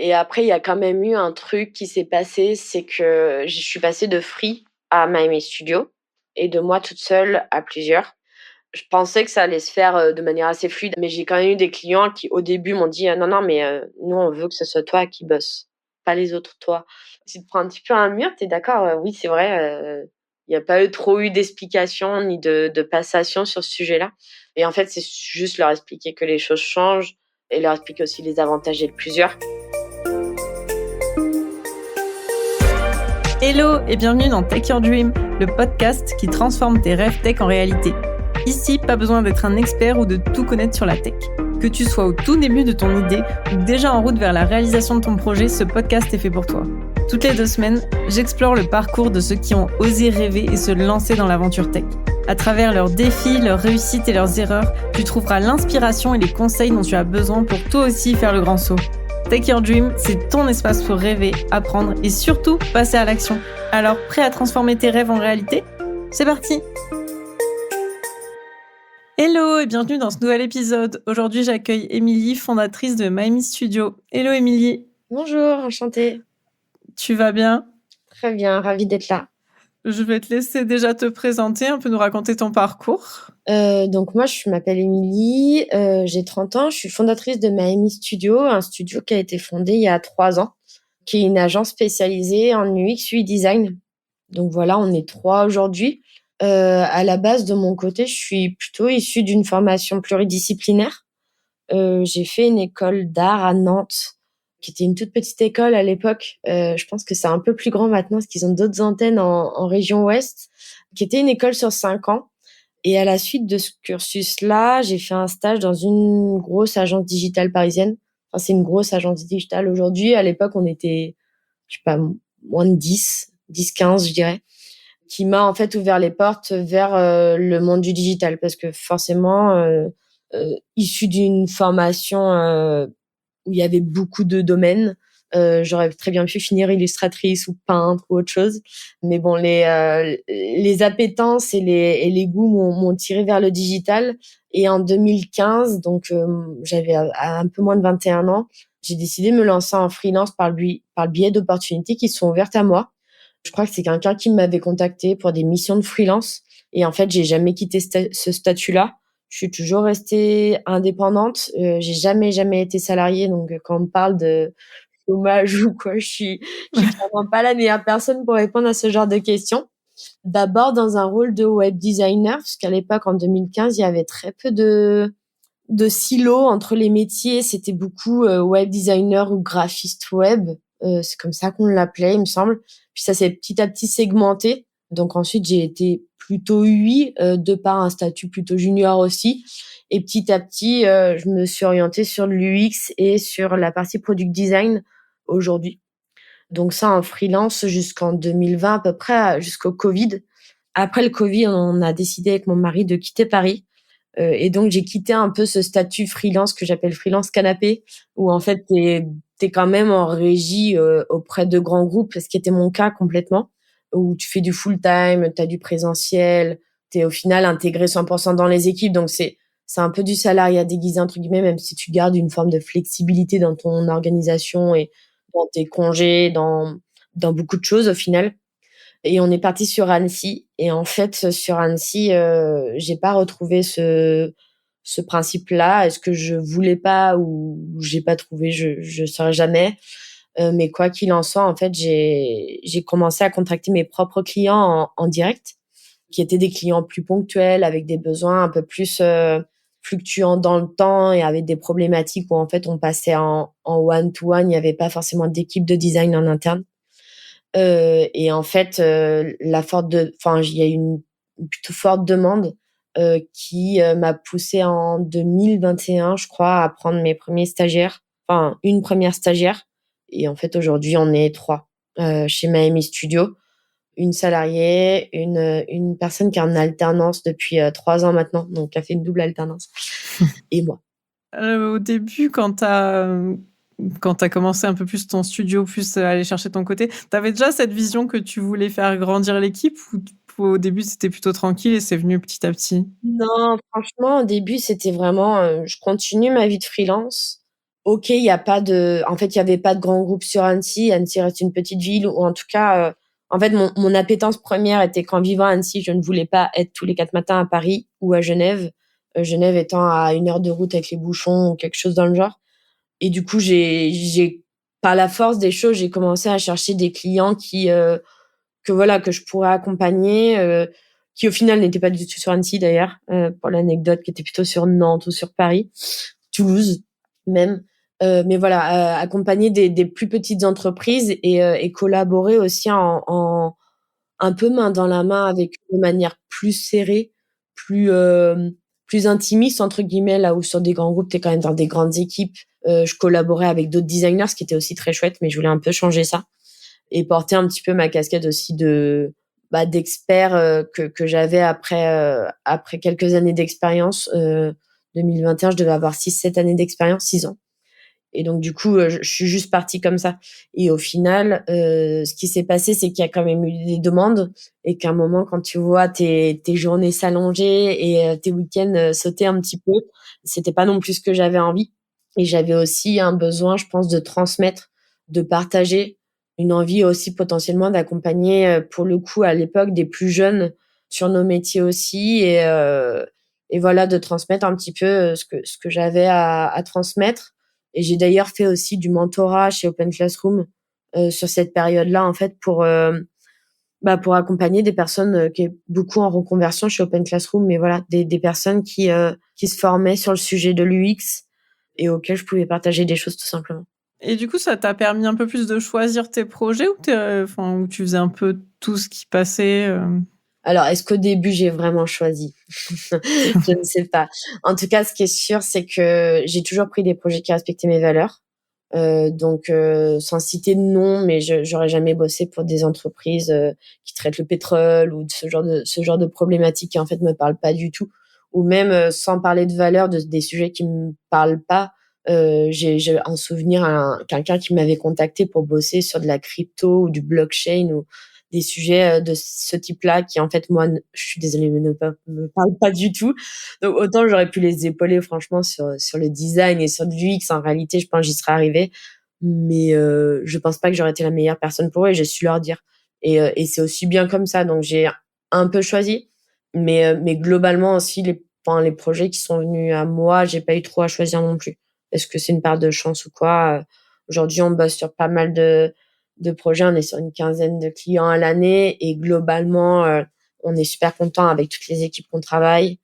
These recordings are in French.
Et après, il y a quand même eu un truc qui s'est passé, c'est que je suis passée de free à Miami Studio et de moi toute seule à plusieurs. Je pensais que ça allait se faire de manière assez fluide, mais j'ai quand même eu des clients qui, au début, m'ont dit non, non, mais nous, on veut que ce soit toi qui bosse, pas les autres, toi. Tu te prends un petit peu un mur, t'es d'accord? Oui, c'est vrai. Il n'y a pas trop eu d'explications ni de passation sur ce sujet-là. Et en fait, c'est juste leur expliquer que les choses changent et leur expliquer aussi les avantages et le plusieurs. Hello et bienvenue dans Take Your Dream, le podcast qui transforme tes rêves tech en réalité. Ici, pas besoin d'être un expert ou de tout connaître sur la tech. Que tu sois au tout début de ton idée ou déjà en route vers la réalisation de ton projet, ce podcast est fait pour toi. Toutes les 2 semaines, j'explore le parcours de ceux qui ont osé rêver et se lancer dans l'aventure tech. À travers leurs défis, leurs réussites et leurs erreurs, tu trouveras l'inspiration et les conseils dont tu as besoin pour toi aussi faire le grand saut. Take Your Dream, c'est ton espace pour rêver, apprendre et surtout passer à l'action. Alors, prêt à transformer tes rêves en réalité ? C'est parti ! Hello et bienvenue dans ce nouvel épisode. Aujourd'hui, j'accueille Émilie, fondatrice de Miami Studio. Hello Émilie. Bonjour, enchantée. Tu vas bien ? Très bien, ravie d'être là. Je vais te laisser déjà te présenter, un peu nous raconter ton parcours. Donc moi, je m'appelle Émilie, j'ai 30 ans, je suis fondatrice de Miami Studio, un studio qui a été fondé il y a 3 ans, qui est une agence spécialisée en UX UI design. Donc voilà, on est 3 aujourd'hui. À la base, de mon côté, je suis plutôt issue d'une formation pluridisciplinaire. J'ai fait une école d'art à Nantes, qui était une toute petite école à l'époque. Je pense que c'est un peu plus grand maintenant parce qu'ils ont d'autres antennes en région ouest, qui était une école sur 5 ans. Et à la suite de ce cursus-là, j'ai fait un stage dans une grosse agence digitale parisienne. Enfin, c'est une grosse agence digitale aujourd'hui. À l'époque, on était, je sais pas, moins de 10, 15, je dirais, qui m'a en fait ouvert les portes vers le monde du digital parce que forcément, issu d'une formation où il y avait beaucoup de domaines. J'aurais très bien pu finir illustratrice ou peintre ou autre chose. Mais bon, les appétences et les goûts m'ont tiré vers le digital. Et en 2015, donc j'avais un peu moins de 21 ans, j'ai décidé de me lancer en freelance par le biais d'opportunités qui sont ouvertes à moi. Je crois que c'est quelqu'un qui m'avait contacté pour des missions de freelance. Et en fait, j'ai jamais quitté ce statut-là. Je suis toujours restée indépendante. J'ai jamais été salariée. Donc, quand on me parle de chômage ou quoi, je suis clairement pas la meilleure personne pour répondre à ce genre de questions. D'abord dans un rôle de web designer, parce qu'à l'époque, en 2015, il y avait très peu de silos entre les métiers. C'était beaucoup web designer ou graphiste web. C'est comme ça qu'on l'appelait, il me semble. Puis ça s'est petit à petit segmenté. Donc ensuite, j'ai été plutôt UI, de par un statut plutôt junior aussi. Et petit à petit, je me suis orientée sur l'UX et sur la partie product design aujourd'hui. Donc ça, en freelance jusqu'en 2020 à peu près, jusqu'au Covid. Après le Covid, on a décidé avec mon mari de quitter Paris. Et donc, j'ai quitté un peu ce statut freelance que j'appelle freelance canapé, où en fait, t'es quand même en régie auprès de grands groupes, ce qui était mon cas complètement, où tu fais du full-time, tu as du présentiel, tu es au final intégré 100% dans les équipes. Donc, c'est un peu du salariat déguisé, entre guillemets, même si tu gardes une forme de flexibilité dans ton organisation et dans tes congés, dans beaucoup de choses au final. Et on est parti sur Annecy. Et en fait, sur Annecy, j'ai pas retrouvé ce principe-là. Est-ce que je voulais pas ou j'ai pas trouvé, je saurais jamais. Mais quoi qu'il en soit, en fait, j'ai commencé à contracter mes propres clients en direct, qui étaient des clients plus ponctuels, avec des besoins un peu plus fluctuants dans le temps et avec des problématiques où en fait on passait en one-to-one. Il n'y avait pas forcément d'équipe de design en interne. Et en fait, il y a une plutôt forte demande qui m'a poussée en 2021, je crois, à prendre mes premiers stagiaires, enfin une première stagiaire. Et en fait, aujourd'hui, on est 3 chez Miami Studio, une salariée, une personne qui est en alternance depuis 3 ans maintenant, donc qui a fait une double alternance, et moi. Au début, quand tu as commencé un peu plus ton studio, plus aller chercher ton côté, tu avais déjà cette vision que tu voulais faire grandir l'équipe ou au début c'était plutôt tranquille et c'est venu petit à petit? Non, franchement, au début, c'était vraiment, je continue ma vie de freelance. OK, il y a pas de en fait, il y avait pas de grand groupe sur Annecy. Annecy reste une petite ville ou en tout cas, en fait, mon appétence première était qu'en vivant à Annecy, je ne voulais pas être tous les 4 matins à Paris ou à Genève. Genève étant à 1 heure de route avec les bouchons ou quelque chose dans le genre. Et du coup, j'ai par la force des choses, j'ai commencé à chercher des clients que voilà, que je pourrais accompagner, qui au final n'étaient pas du tout sur Annecy d'ailleurs, pour l'anecdote, qui étaient plutôt sur Nantes ou sur Paris, Toulouse même. Mais voilà, accompagner des plus petites entreprises et collaborer aussi en un peu main dans la main avec eux de manière plus serrée, plus, plus «intimiste» entre guillemets, là où sur des grands groupes, tu es quand même dans des grandes équipes. Je collaborais avec d'autres designers, ce qui était aussi très chouette, mais je voulais un peu changer ça et porter un petit peu ma casquette aussi d'expert, que j'avais après quelques années d'expérience. 2021, je devais avoir 6-7 années d'expérience, 6 ans. Et donc du coup, je suis juste partie comme ça. Et au final, ce qui s'est passé, c'est qu'il y a quand même eu des demandes et qu'à un moment, quand tu vois tes journées s'allonger et tes week-ends sauter un petit peu, c'était pas non plus ce que j'avais envie. Et j'avais aussi un besoin, je pense, de transmettre, de partager, une envie aussi potentiellement d'accompagner, pour le coup, à l'époque, des plus jeunes sur nos métiers aussi et voilà, de transmettre un petit peu, ce que j'avais à transmettre. Et j'ai d'ailleurs fait aussi du mentorat chez Open Classroom sur cette période-là, en fait, pour accompagner des personnes qui est beaucoup en reconversion chez Open Classroom, mais voilà, des personnes qui se formaient sur le sujet de l'UX et auxquelles je pouvais partager des choses tout simplement. Et du coup, ça t'a permis un peu plus de choisir tes projets ou enfin, où tu faisais un peu tout ce qui passait? Alors, est-ce qu'au début j'ai vraiment choisi? Je ne sais pas. En tout cas, ce qui est sûr, c'est que j'ai toujours pris des projets qui respectaient mes valeurs. Donc, sans citer de nom, mais j'aurais jamais bossé pour des entreprises qui traitent le pétrole ou de ce genre de problématiques qui en fait me parlent pas du tout. Ou même sans parler de valeurs, des sujets qui me parlent pas. J'ai en souvenir quelqu'un qui m'avait contacté pour bosser sur de la crypto ou du blockchain ou des sujets de ce type-là qui en fait moi, je suis désolée, mais ne me parlent pas du tout. Donc autant j'aurais pu les épauler franchement sur le design et sur de l'UX. En réalité, je pense que j'y serais arrivée, mais je pense pas que j'aurais été la meilleure personne pour eux et j'ai su leur dire. Et c'est aussi bien comme ça. Donc j'ai un peu choisi, mais globalement aussi les projets qui sont venus à moi, j'ai pas eu trop à choisir non plus. Est-ce que c'est une part de chance ou quoi? Aujourd'hui, on bosse sur pas mal de projets. On est sur une quinzaine de clients à l'année et globalement, on est super content avec toutes les équipes qu'on travaille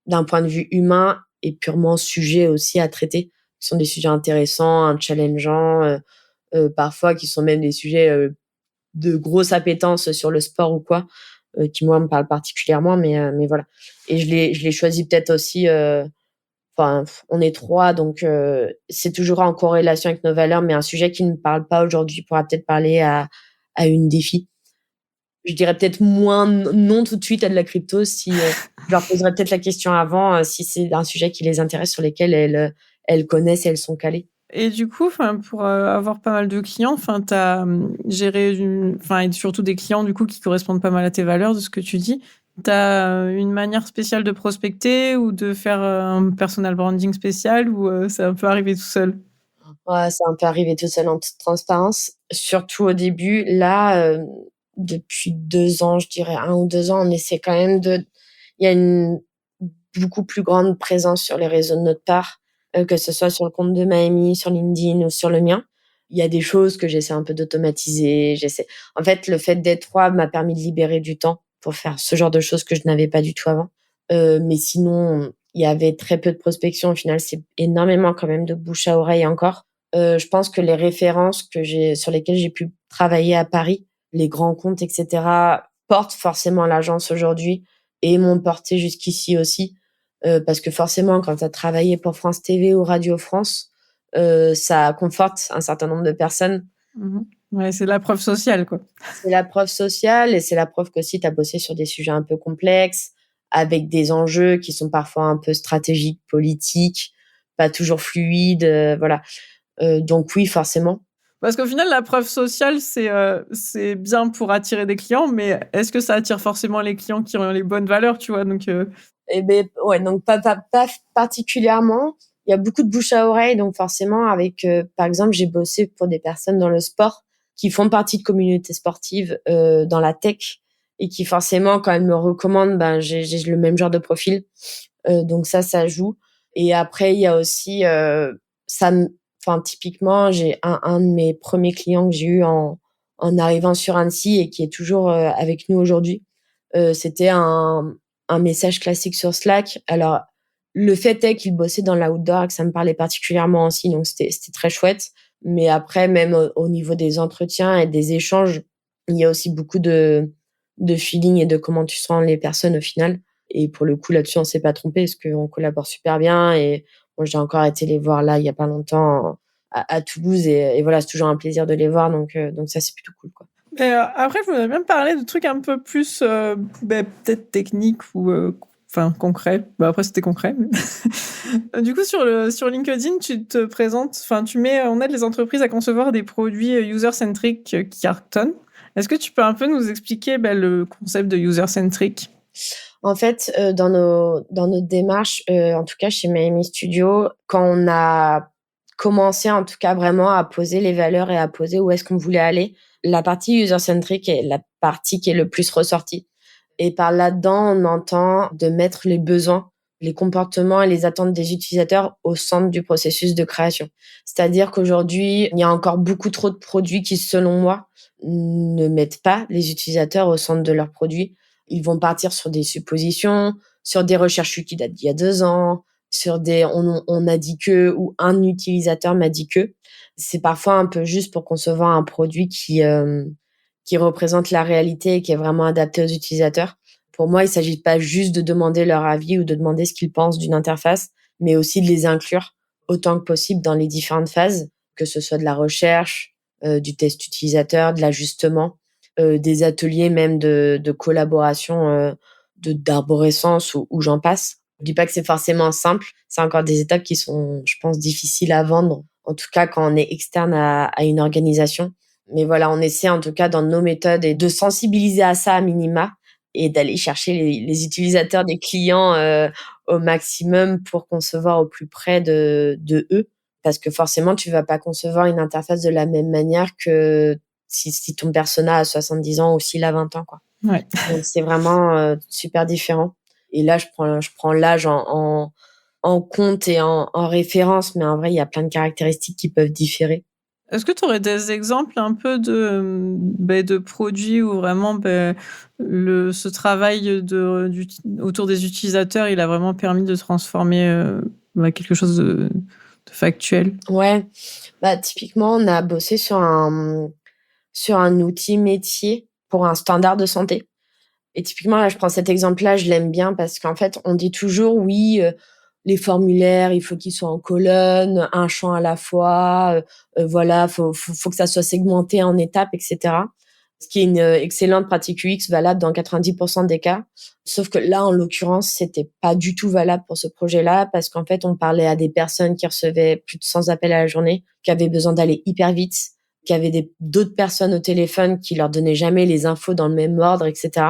d'un point de vue humain et purement sujet aussi à traiter, qui sont des sujets intéressants, challengeants, parfois qui sont même des sujets de grosse appétence sur le sport ou quoi, qui moi me parlent particulièrement, mais voilà. Et je l'ai choisi peut-être aussi. Enfin, on est 3, donc c'est toujours en corrélation avec nos valeurs, mais un sujet qui ne parle pas aujourd'hui pourra peut-être parler à une des filles. Je dirais peut-être moins non tout de suite à de la crypto si, je leur poserais peut-être la question avant, si c'est un sujet qui les intéresse, sur lesquels elles connaissent et elles sont calées. Et du coup, enfin, pour avoir pas mal de clients, enfin, tu as géré enfin, et surtout des clients du coup qui correspondent pas mal à tes valeurs, de ce que tu dis. Tu as une manière spéciale de prospecter ou de faire un personal branding spécial ou c'est un peu arrivé tout seul? Ouais, c'est un peu arrivé tout seul en toute transparence, surtout au début. Là, depuis 2 ans, je dirais 1 ou 2 ans, on essaie quand même il y a une beaucoup plus grande présence sur les réseaux de notre part, que ce soit sur le compte de Maëmy, sur LinkedIn ou sur le mien. Il y a des choses que j'essaie un peu d'automatiser, en fait, le fait d'être 3 m'a permis de libérer du temps pour faire ce genre de choses que je n'avais pas du tout avant. Mais sinon, il y avait très peu de prospection. Au final, c'est énormément quand même de bouche à oreille encore. Je pense que les références sur lesquelles j'ai pu travailler à Paris, les grands comptes et cetera, portent forcément l'agence aujourd'hui et m'ont porté jusqu'ici aussi. Parce que forcément, quand tu as travaillé pour France TV ou Radio France, ça conforte un certain nombre de personnes. Mmh. Ouais, c'est de la preuve sociale, quoi. C'est la preuve sociale et c'est la preuve qu'aussi tu as bossé sur des sujets un peu complexes, avec des enjeux qui sont parfois un peu stratégiques, politiques, pas toujours fluides, voilà. Donc oui, forcément. Parce qu'au final, la preuve sociale, c'est bien pour attirer des clients, mais est-ce que ça attire forcément les clients qui ont les bonnes valeurs, tu vois? Donc Et beh, ouais, donc pas particulièrement. il y a beaucoup de bouche à oreille, donc forcément avec, par exemple, j'ai bossé pour des personnes dans le sport qui font partie de communautés sportives dans la tech et qui forcément quand elles me recommandent, ben j'ai le même genre de profil, donc ça joue. Et après il y a aussi ça, enfin typiquement j'ai un de mes premiers clients que j'ai eu en arrivant sur Annecy et qui est toujours avec nous aujourd'hui. C'était un message classique sur Slack. Alors le fait est qu'il bossait dans l'outdoor et que ça me parlait particulièrement aussi, donc c'était très chouette. Mais après, même au niveau des entretiens et des échanges, il y a aussi beaucoup de feeling et de comment tu sens les personnes au final. Et pour le coup, là-dessus, on s'est pas trompé parce qu'on collabore super bien. Et moi, j'ai encore été les voir là, il y a pas longtemps, à Toulouse. Et voilà, c'est toujours un plaisir de les voir. Donc ça, c'est plutôt cool, quoi. Après, je voudrais bien parler de trucs un peu plus peut-être techniques ou concrets. Bah, après, c'était concret. Mais... Du coup, sur LinkedIn, tu te présentes, tu mets en aide les entreprises à concevoir des produits user-centric qui cartonnent. Est-ce que tu peux un peu nous expliquer le concept de user-centric? En fait, dans nos démarches, en tout cas chez Miami Studio, quand on a commencé en tout cas vraiment à poser les valeurs et à poser où est-ce qu'on voulait aller, la partie user-centric est la partie qui est le plus ressortie. Et par là-dedans, on entend de mettre les besoins, les comportements et les attentes des utilisateurs au centre du processus de création. C'est-à-dire qu'aujourd'hui, il y a encore beaucoup trop de produits qui, selon moi, ne mettent pas les utilisateurs au centre de leurs produits. Ils vont partir sur des suppositions, sur des recherches qui datent d'il y a 2 ans, sur des on a dit que ou un utilisateur m'a dit que. C'est parfois un peu juste pour concevoir un produit qui représente la réalité et qui est vraiment adapté aux utilisateurs. Pour moi, il s'agit pas juste de demander leur avis ou de demander ce qu'ils pensent d'une interface, mais aussi de les inclure autant que possible dans les différentes phases, que ce soit de la recherche, du test utilisateur, de l'ajustement, des ateliers même de collaboration, d'arborescence ou j'en passe. Je dis pas que c'est forcément simple, c'est encore des étapes qui sont, je pense, difficiles à vendre, en tout cas quand on est externe à une organisation. Mais voilà, on essaie en tout cas dans nos méthodes et de sensibiliser à ça à minima et d'aller chercher les utilisateurs des clients au maximum pour concevoir au plus près de eux. Parce que forcément, tu vas pas concevoir une interface de la même manière que si ton persona a 70 ans ou s'il a 20 ans, quoi. Ouais. Donc, c'est vraiment super différent. Et là, je prends l'âge en compte et en référence, mais en vrai, il y a plein de caractéristiques qui peuvent différer. Est-ce que tu aurais des exemples un peu de produits où vraiment ce travail autour des utilisateurs, il a vraiment permis de transformer quelque chose de factuel? Ouais, bah typiquement, on a bossé sur un outil métier pour un standard de santé. Et typiquement, là, je prends cet exemple-là, je l'aime bien parce qu'en fait, on dit toujours, oui, les formulaires, il faut qu'ils soient en colonne, un champ à la fois, voilà, faut que ça soit segmenté en étapes, etc. Ce qui est une excellente pratique UX valable dans 90% des cas. Sauf que là, en l'occurrence, c'était pas du tout valable pour ce projet-là parce qu'en fait, on parlait à des personnes qui recevaient plus de 100 appels à la journée, qui avaient besoin d'aller hyper vite, qui avaient d'autres personnes au téléphone qui leur donnaient jamais les infos dans le même ordre, etc.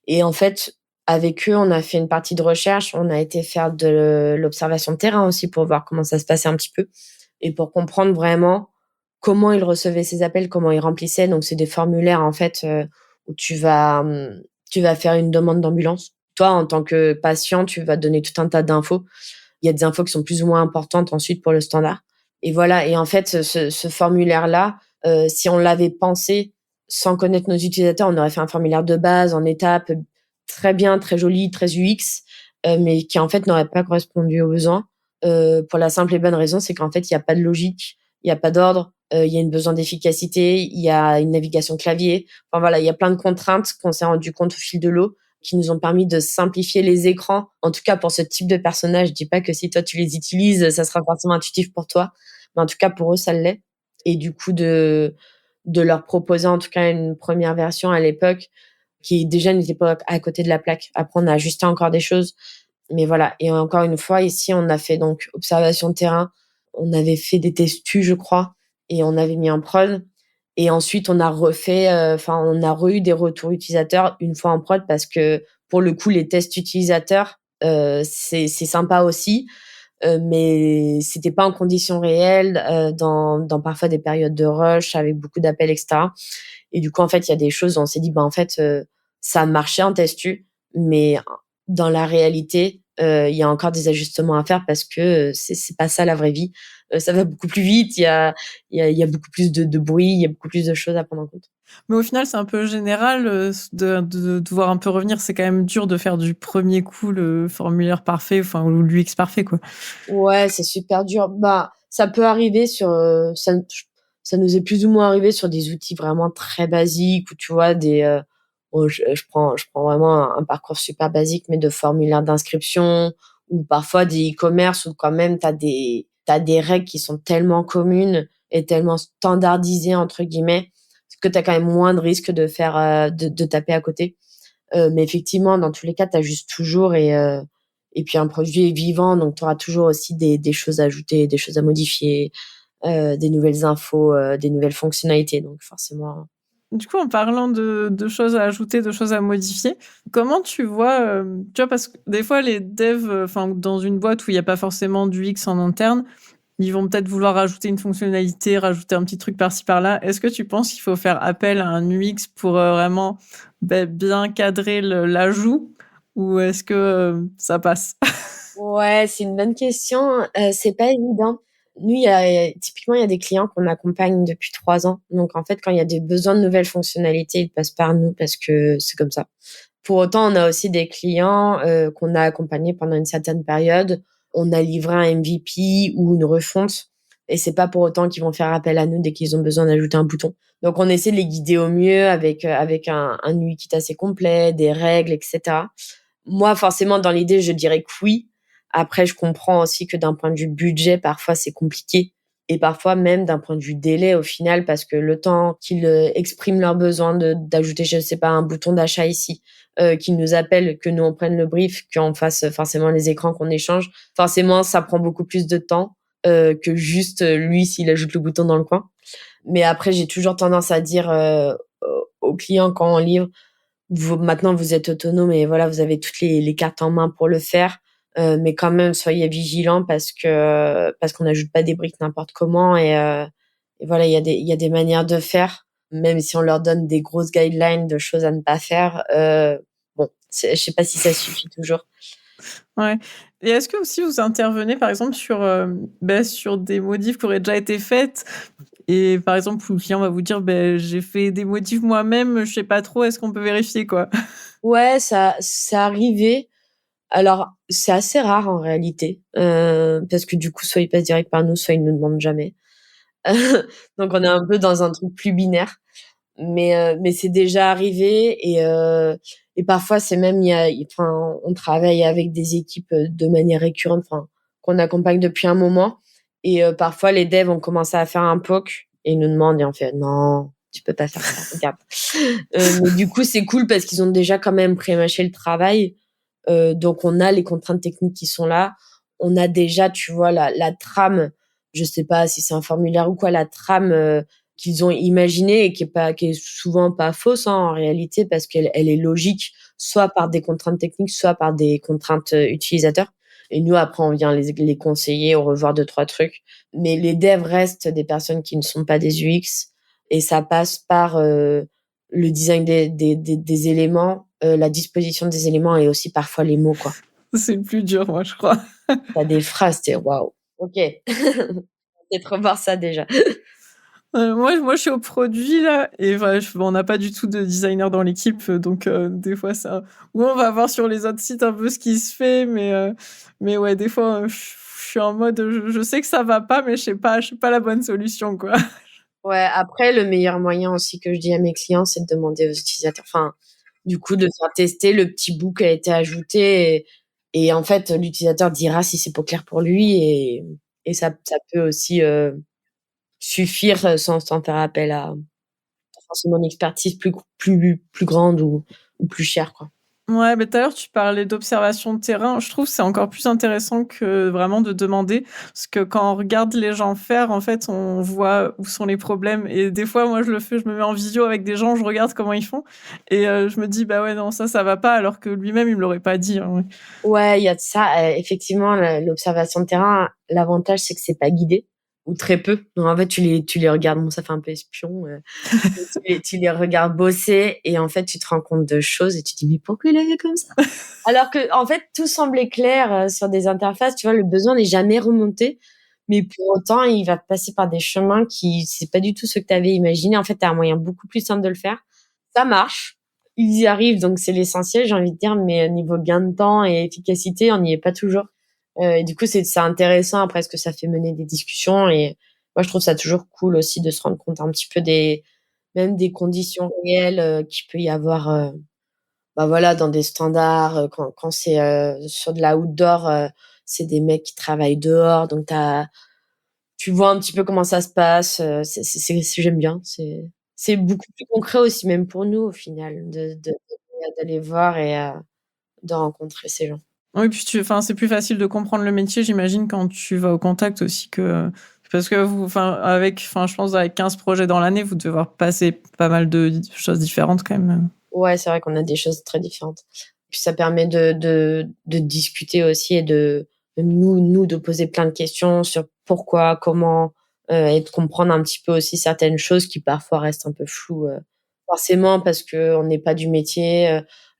Et en fait, avec eux, on a fait une partie de recherche. On a été faire de l'observation de terrain aussi pour voir comment ça se passait un petit peu et pour comprendre vraiment comment ils recevaient ces appels, comment ils remplissaient. Donc, c'est des formulaires, en fait, où tu vas faire une demande d'ambulance. Toi, en tant que patient, tu vas donner tout un tas d'infos. Il y a des infos qui sont plus ou moins importantes ensuite pour le standard. Et voilà. Et en fait, ce formulaire-là, si on l'avait pensé sans connaître nos utilisateurs, on aurait fait un formulaire de base en étapes très bien, très joli, très UX, mais qui en fait n'aurait pas correspondu aux besoins. Pour la simple et bonne raison, c'est qu'en fait, il n'y a pas de logique, il n'y a pas d'ordre, il y a un besoin d'efficacité, il y a une navigation clavier. Enfin voilà, il y a plein de contraintes qu'on s'est rendu compte au fil de l'eau qui nous ont permis de simplifier les écrans. En tout cas, pour ce type de personnage, je dis pas que si toi tu les utilises, ça sera forcément intuitif pour toi, mais en tout cas pour eux, ça l'est. Et du coup, de leur proposer en tout cas une première version à l'époque qui déjà n'était pas à côté de la plaque. Après, on a ajusté encore des choses. Mais voilà. Et encore une fois, ici, on a fait donc observation de terrain. On avait fait des tests, je crois, et on avait mis en prod. Et ensuite, on a refait, on a eu des retours utilisateurs une fois en prod parce que pour le coup, les tests utilisateurs, c'est sympa aussi. mais c'était pas en conditions réelles, dans parfois des périodes de rush avec beaucoup d'appels, et cetera. Et du coup, en fait, il y a des choses où on s'est dit, en fait, ça a marché en testu, mais dans la réalité, il y a encore des ajustements à faire parce que c'est pas ça la vraie vie. Ça va beaucoup plus vite, il y a beaucoup plus de bruit, il y a beaucoup plus de choses à prendre en compte. Mais au final, c'est un peu général de devoir un peu revenir. C'est quand même dur de faire du premier coup le formulaire parfait, enfin, ou l'UX parfait, quoi. Ouais, c'est super dur. Ça peut arriver sur, ça nous est plus ou moins arrivé sur des outils vraiment très basiques où tu vois je prends vraiment un parcours super basique, mais de formulaire d'inscription ou parfois des e-commerce où quand même t'as des règles qui sont tellement communes et tellement standardisées entre guillemets que t'as quand même moins de risques de faire, de taper à côté. Mais effectivement, dans tous les cas, t'ajustes toujours et puis un produit est vivant, donc tu auras toujours aussi des choses à ajouter, des choses à modifier, des nouvelles infos, des nouvelles fonctionnalités. Donc forcément. Du coup, en parlant de choses à ajouter, de choses à modifier, comment tu vois, tu vois, parce que des fois, les devs, enfin, dans une boîte où il n'y a pas forcément du X en interne, ils vont peut-être vouloir rajouter une fonctionnalité, rajouter un petit truc par-ci par-là. Est-ce que tu penses qu'il faut faire appel à un UX pour vraiment bien cadrer l'ajout ou est-ce que ça passe? Ouais, c'est une bonne question. C'est pas évident. Nous, typiquement, il y a des clients qu'on accompagne depuis 3 ans. Donc, en fait, quand il y a des besoins de nouvelles fonctionnalités, ils passent par nous parce que c'est comme ça. Pour autant, on a aussi des clients qu'on a accompagnés pendant une certaine période. On a livré un MVP ou une refonte, et c'est pas pour autant qu'ils vont faire appel à nous dès qu'ils ont besoin d'ajouter un bouton. Donc, on essaie de les guider au mieux avec un UI kit assez complet, des règles, etc. Moi, forcément, dans l'idée, je dirais que oui. Après, je comprends aussi que d'un point de vue budget, parfois, c'est compliqué. Et parfois, même d'un point de vue délai, au final, parce que le temps qu'ils expriment leurs besoins d'ajouter, je ne sais pas, un bouton d'achat ici, qu'ils nous appellent, que nous, on prenne le brief, qu'on fasse forcément les écrans, qu'on échange, forcément, ça prend beaucoup plus de temps que juste lui, s'il ajoute le bouton dans le coin. Mais après, j'ai toujours tendance à dire aux clients quand on livre, maintenant, vous êtes autonome et voilà, vous avez toutes les cartes en main pour le faire. Mais quand même, soyez vigilants parce qu'on n'ajoute pas des briques n'importe comment et voilà, il y a des manières de faire, même si on leur donne des grosses guidelines de choses à ne pas faire. Bon, je sais pas si ça suffit toujours. Ouais. Et est-ce que aussi vous intervenez par exemple sur des modifs qui auraient déjà été faites et par exemple où le client va vous dire j'ai fait des modifs moi-même, je sais pas trop, est-ce qu'on peut vérifier quoi? Ouais, ça c'est arrivé. Alors, c'est assez rare en réalité, parce que du coup, soit ils passent direct par nous, soit ils nous demandent jamais. Donc on est un peu dans un truc plus binaire, mais c'est déjà arrivé et parfois c'est même enfin on travaille avec des équipes de manière récurrente, enfin qu'on accompagne depuis un moment et parfois les devs ont commencé à faire un POC et ils nous demandent et on fait non, tu peux pas faire ça, regarde. Mais du coup c'est cool parce qu'ils ont déjà quand même pré-mâché le travail, donc on a les contraintes techniques qui sont là, on a déjà tu vois la trame, je sais pas si c'est un formulaire ou quoi, la trame qu'ils ont imaginée et qui est souvent pas fausse hein, en réalité parce qu'elle est logique soit par des contraintes techniques soit par des contraintes utilisateurs et nous après on vient les conseiller, on revoir 2-3 trucs, mais les devs restent des personnes qui ne sont pas des UX et ça passe par le design des éléments, la disposition des éléments et aussi parfois les mots quoi. C'est le plus dur moi je crois. T'as des phrases, tu waouh, OK. Peut-être revoir ça déjà. Moi je suis au produit là et enfin, on n'a pas du tout de designer dans l'équipe, donc des fois ça ou on va voir sur les autres sites un peu ce qui se fait, mais ouais des fois, je suis en mode, je sais que ça va pas, mais je sais pas la bonne solution, quoi. Ouais, après, le meilleur moyen aussi que je dis à mes clients, c'est de demander aux utilisateurs, enfin, du coup, de faire tester le petit bout qui a été ajouté et en fait, l'utilisateur dira si c'est pas clair pour lui et ça peut aussi suffire sans faire appel à forcément une expertise plus grande ou plus chère, quoi. Ouais, mais tout à l'heure, tu parlais d'observation de terrain. Je trouve que c'est encore plus intéressant que vraiment de demander. Parce que quand on regarde les gens faire, en fait, on voit où sont les problèmes. Et des fois, moi, je le fais, je me mets en visio avec des gens, je regarde comment ils font. Et je me dis, bah ouais, non, ça va pas, alors que lui-même, il me l'aurait pas dit, hein, ouais. Ouais, il y a de ça. Effectivement, l'observation de terrain, l'avantage, c'est que c'est pas guidé ou très peu. Donc, en fait, tu les regardes. Bon, ça fait un peu espion. Tu les regardes bosser et en fait, tu te rends compte de choses et tu te dis, mais pourquoi il a fait comme ça? Alors que, en fait, tout semblait clair sur des interfaces. Tu vois, le besoin n'est jamais remonté. Mais pour autant, il va passer par des chemins qui, c'est pas du tout ce que tu avais imaginé. En fait, tu as un moyen beaucoup plus simple de le faire. Ça marche. Ils y arrivent, donc c'est l'essentiel, j'ai envie de dire, mais niveau gain de temps et efficacité, on n'y est pas toujours. Et du coup, c'est intéressant après ce que ça fait mener des discussions. Et moi, je trouve ça toujours cool aussi de se rendre compte un petit peu même des conditions réelles qu'il peut y avoir, bah voilà, dans des standards. Quand c'est sur de la outdoor, c'est des mecs qui travaillent dehors, donc tu vois un petit peu comment ça se passe. J'aime bien. C'est beaucoup plus concret aussi, même pour nous, au final, d'aller voir et de rencontrer ces gens. Oui, puis enfin, c'est plus facile de comprendre le métier, j'imagine, quand tu vas au contact aussi que, parce que vous, enfin, je pense avec 15 projets dans l'année, vous devez voir passer pas mal de choses différentes quand même. Ouais, c'est vrai qu'on a des choses très différentes. Puis ça permet de discuter aussi et même nous, de poser plein de questions sur pourquoi, comment, et de comprendre un petit peu aussi certaines choses qui parfois restent un peu floues, forcément parce que on n'est pas du métier.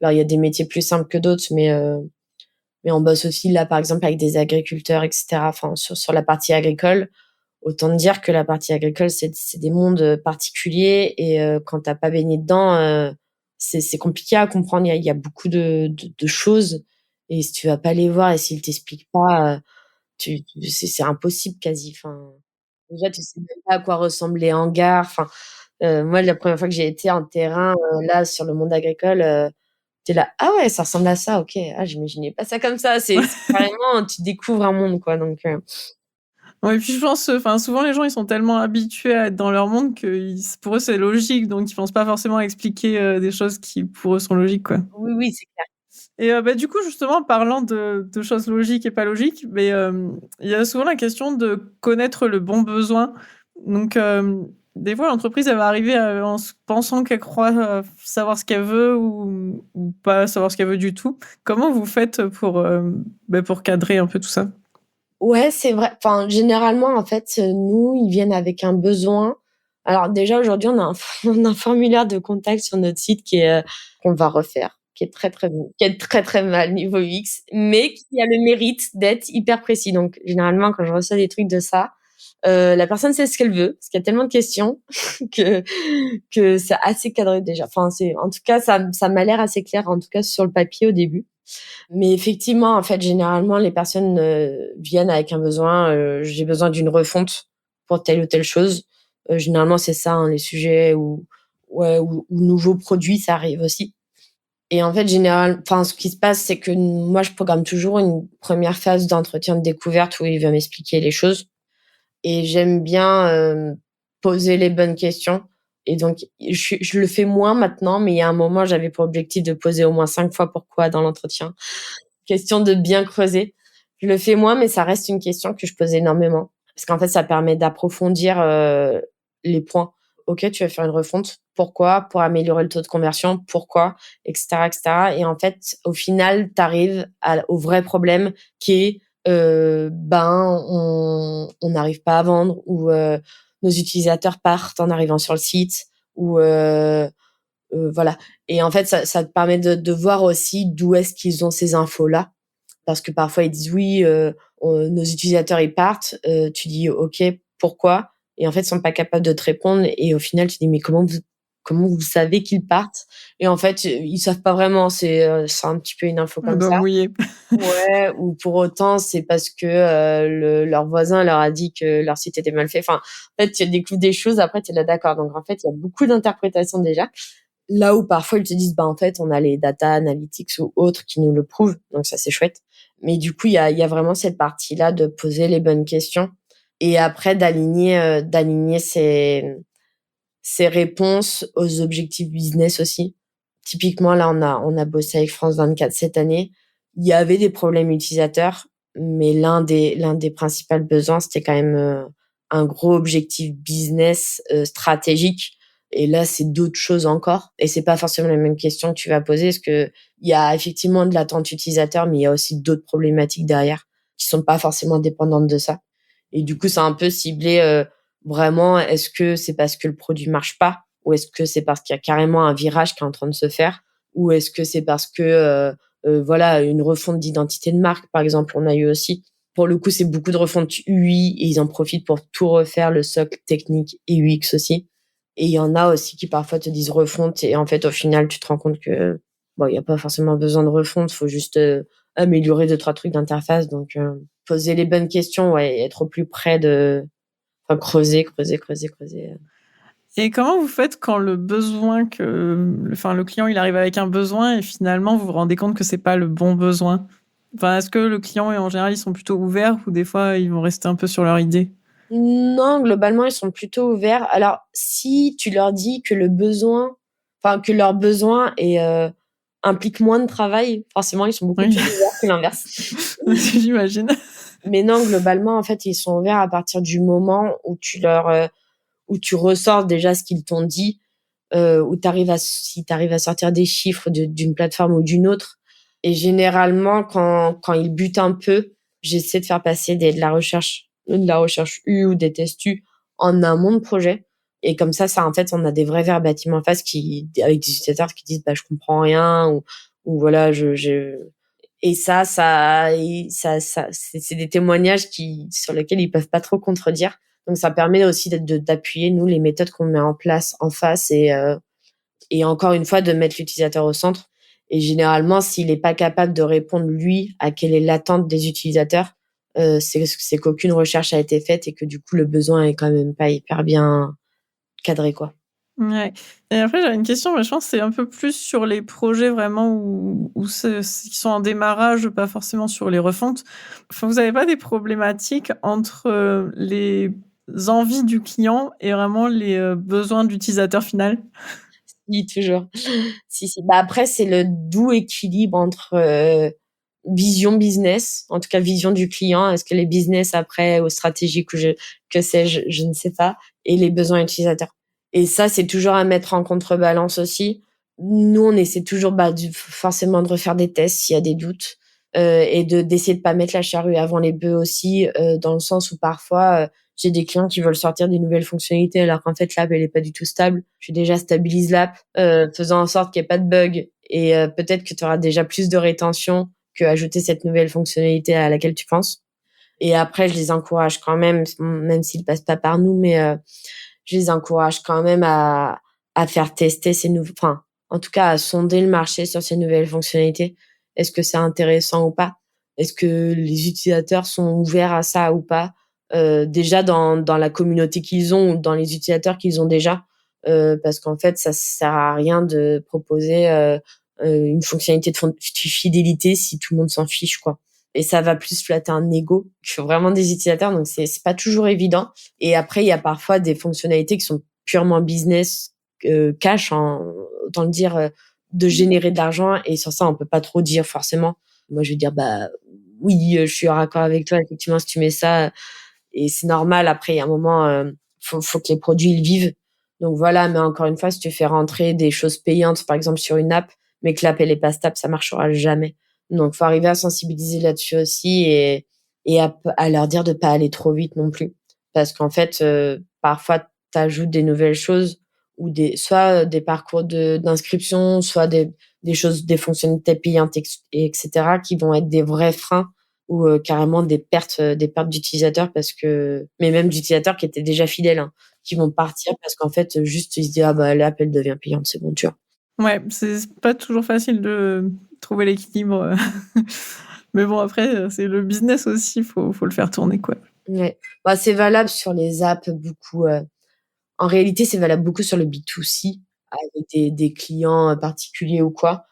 Alors il y a des métiers plus simples que d'autres, mais on bosse aussi là, par exemple, avec des agriculteurs, etc. Enfin, sur la partie agricole. Autant dire que la partie agricole, c'est des mondes particuliers et quand t'as pas baigné dedans, c'est compliqué à comprendre. Il y a beaucoup de choses et si tu vas pas les voir et s'ils t'expliquent pas, c'est impossible quasi. Enfin, déjà, tu sais même pas à quoi ressemblent les hangars. Enfin, moi, la première fois que j'ai été en terrain, là, sur le monde agricole, tu là: «Ah ouais, ça ressemble à ça, OK. Ah, j'imaginais pas ça comme ça». C'est carrément, tu découvres un monde, quoi, donc Ouais, et puis je pense, enfin, souvent les gens, ils sont tellement habitués à être dans leur monde que pour eux, c'est logique, donc ils pensent pas forcément à expliquer des choses qui, pour eux, sont logiques, quoi. oui, oui, c'est clair. Et bah, du coup, justement, en parlant de choses logiques et pas logiques, mais il y a souvent la question de connaître le bon besoin. Donc, des fois, l'entreprise, elle va arriver, en pensant qu'elle croit, savoir ce qu'elle veut ou pas savoir ce qu'elle veut du tout. Comment vous faites pour cadrer un peu tout ça? Ouais, c'est vrai. Enfin, généralement, en fait, nous, ils viennent avec un besoin. Alors déjà, aujourd'hui, on a un on a un formulaire de contact sur notre site qu'on va refaire, qui est très, très mal niveau UX, mais qui a le mérite d'être hyper précis. Donc généralement, quand je reçois des trucs de ça, la personne sait ce qu'elle veut, parce qu'il y a tellement de questions que c'est assez cadré déjà. Enfin, en tout cas, ça m'a l'air assez clair, en tout cas sur le papier au début. Mais effectivement, en fait, généralement, les personnes viennent avec un besoin. J'ai besoin d'une refonte pour telle ou telle chose. Généralement, c'est ça, hein, les sujets ouais, ou nouveaux produits, ça arrive aussi. Et en fait, enfin, ce qui se passe, c'est que moi, je programme toujours une première phase d'entretien de découverte où il va m'expliquer les choses. Et j'aime bien poser les bonnes questions. Et donc, je le fais moins maintenant, mais il y a un moment, j'avais pour objectif de poser au moins 5 fois pourquoi dans l'entretien. Question de bien creuser. Je le fais moins, mais ça reste une question que je pose énormément. Parce qu'en fait, ça permet d'approfondir les points. OK, tu vas faire une refonte. Pourquoi? Pour améliorer le taux de conversion. Pourquoi? Et cetera, et cetera. Et en fait, au final, tu arrives au vrai problème qui est, ben, on n'arrive pas à vendre ou nos utilisateurs partent en arrivant sur le site ou voilà. Et en fait, ça te permet de voir aussi d'où est-ce qu'ils ont ces infos-là. Parce que parfois, ils disent: «Oui, nos utilisateurs, ils partent». Tu dis: «OK, pourquoi?» Et en fait, ils sont pas capables de te répondre et au final, tu dis: «Mais comment vous savez qu'ils partent?» Et en fait, ils savent pas vraiment. C'est un petit peu une info On comme doit ça. mouiller. Ouais, ou pour autant, c'est parce que, leur voisin leur a dit que leur site était mal fait. Enfin, en fait, tu découvres des choses, après tu es là: «D'accord». Donc en fait, il y a beaucoup d'interprétations déjà. Là où parfois ils te disent: «Bah, en fait, on a les data analytics ou autres qui nous le prouvent», donc ça, c'est chouette. Mais du coup, il y a vraiment cette partie-là de poser les bonnes questions et après d'aligner ses réponses aux objectifs business aussi. Typiquement, là, on a bossé avec France 24 cette année. Il y avait des problèmes utilisateurs, mais l'un des principaux besoins, c'était quand même un gros objectif business stratégique. Et là, c'est d'autres choses encore. Et c'est pas forcément la même question que tu vas poser, parce que il y a effectivement de l'attente utilisateur, mais il y a aussi d'autres problématiques derrière qui sont pas forcément dépendantes de ça. Et du coup, c'est un peu ciblé vraiment, est-ce que c'est parce que le produit marche pas, ou est-ce que c'est parce qu'il y a carrément un virage qui est en train de se faire, ou est-ce que c'est parce que voilà, une refonte d'identité de marque, par exemple, on a eu aussi. Pour le coup, c'est beaucoup de refonte UI et ils en profitent pour tout refaire, le socle technique et UX aussi. Et il y en a aussi qui parfois te disent refonte et en fait, au final, tu te rends compte que bon, il y a pas forcément besoin de refonte, faut juste améliorer 2-3 trucs d'interface. Donc, poser les bonnes questions, ouais, et être au plus près de, enfin, creuser. Et comment vous faites quand le client il arrive avec un besoin et finalement vous vous rendez compte que c'est pas le bon besoin? Enfin, est-ce que le client en général ils sont plutôt ouverts ou des fois ils vont rester un peu sur leur idée? Non, globalement, ils sont plutôt ouverts. Alors, si tu leur dis que que leur besoin implique moins de travail, forcément, ils sont beaucoup Oui. plus ouverts que l'inverse. J'imagine. Mais non, globalement, en fait, ils sont ouverts à partir du moment où où tu ressors déjà ce qu'ils t'ont dit, où si t'arrives à sortir des chiffres d'une plateforme ou d'une autre. Et généralement, quand ils butent un peu, j'essaie de faire passer de la recherche U ou des tests U en amont de projet. Et comme ça, en fait, on a des vrais verbatim en face avec des utilisateurs qui disent, bah, je comprends rien, ou voilà, et c'est des témoignages sur lesquels ils peuvent pas trop contredire. Donc, ça permet aussi d'appuyer, nous, les méthodes qu'on met en place en face et encore une fois, de mettre l'utilisateur au centre. Et généralement, s'il est pas capable de répondre, lui, à quelle est l'attente des utilisateurs, c'est qu'aucune recherche a été faite et que du coup, le besoin est quand même pas hyper bien cadré, quoi. Ouais. Et après, j'avais une question, mais je pense que c'est un peu plus sur les projets vraiment qui sont en démarrage, pas forcément sur les refontes. Enfin, vous n'avez pas des problématiques entre les envies du client et vraiment les besoins d'utilisateur final? Si, toujours. Si. Bah, après, c'est le doux équilibre entre vision business, en tout cas vision du client. Est-ce que les business après ou stratégiques ou que sais-je, je ne sais pas, et les besoins utilisateurs. Et ça, c'est toujours à mettre en contrebalance aussi. Nous, on essaie toujours forcément de refaire des tests s'il y a des doutes et d'essayer de pas mettre la charrue avant les bœufs aussi, dans le sens où parfois j'ai des clients qui veulent sortir des nouvelles fonctionnalités alors qu'en fait l'app elle est pas du tout stable. Je déjà stabilise l'app, faisant en sorte qu'il n'y ait pas de bug et peut-être que tu auras déjà plus de rétention que ajouter cette nouvelle fonctionnalité à laquelle tu penses. Et après, je les encourage quand même s'ils passent pas par nous, mais je les encourage quand même à faire tester en tout cas, à sonder le marché sur ces nouvelles fonctionnalités. Est-ce que c'est intéressant ou pas? Est-ce que les utilisateurs sont ouverts à ça ou pas? Déjà dans la communauté qu'ils ont ou dans les utilisateurs qu'ils ont déjà, parce qu'en fait, ça sert à rien de proposer une fonctionnalité de fidélité si tout le monde s'en fiche, quoi. Et ça va plus flatter un ego que vraiment des utilisateurs, donc c'est pas toujours évident. Et après, il y a parfois des fonctionnalités qui sont purement business, cash, autant le dire, de générer de l'argent. Et sur ça, on peut pas trop dire forcément. Moi, je vais dire, bah oui, je suis en accord avec toi. Effectivement, si tu mets ça, et c'est normal. Après, il y a un moment, faut que les produits ils vivent. Donc voilà. Mais encore une fois, si tu fais rentrer des choses payantes, par exemple sur une app, mais que l'app elle est pas stable, ça marchera jamais. Donc faut arriver à sensibiliser là-dessus aussi et à leur dire de pas aller trop vite non plus, parce qu'en fait, parfois t'ajoutes des nouvelles choses ou soit des parcours d'inscription, soit des choses, des fonctionnalités payantes, etc., qui vont être des vrais freins ou carrément des pertes d'utilisateurs, parce que, mais même d'utilisateurs qui étaient déjà fidèles, hein, qui vont partir parce qu'en fait juste ils se disent, ah bah l'app elle devient payante, c'est bon, tu vois. Ouais, c'est pas toujours facile de trouver l'équilibre. Mais bon, après, c'est le business aussi, faut le faire tourner, quoi. Ouais. Bah, c'est valable sur les apps beaucoup. En réalité, c'est valable beaucoup sur le B2C avec des clients particuliers ou quoi.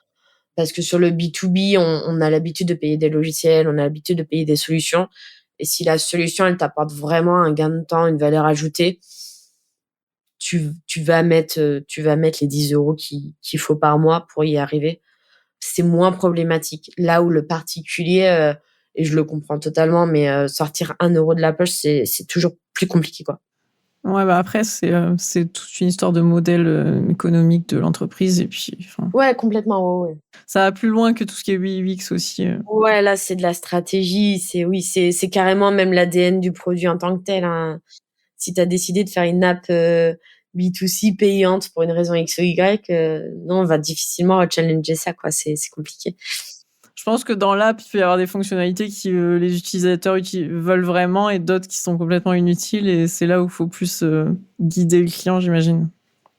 Parce que sur le B2B, on a l'habitude de payer des logiciels, on a l'habitude de payer des solutions. Et si la solution, elle t'apporte vraiment un gain de temps, une valeur ajoutée, tu vas mettre les 10 € qu'il faut par mois pour y arriver. C'est moins problématique. Là où le particulier, et je le comprends totalement, mais sortir 1 € de la poche, c'est toujours plus compliqué, quoi. Ouais, bah après, c'est toute une histoire de modèle économique de l'entreprise. Et puis, enfin, Ouais, complètement, ouais. ça va plus loin que tout ce qui est UX aussi. Ouais, là, c'est de la stratégie. C'est carrément même l'ADN du produit en tant que tel, hein. Si tu as décidé de faire une app B2C payante pour une raison X ou Y, non, on va difficilement challenger ça, quoi. C'est compliqué. Je pense que dans l'app, il peut y avoir des fonctionnalités que les utilisateurs veulent vraiment et d'autres qui sont complètement inutiles. Et c'est là où il faut plus guider le client, j'imagine.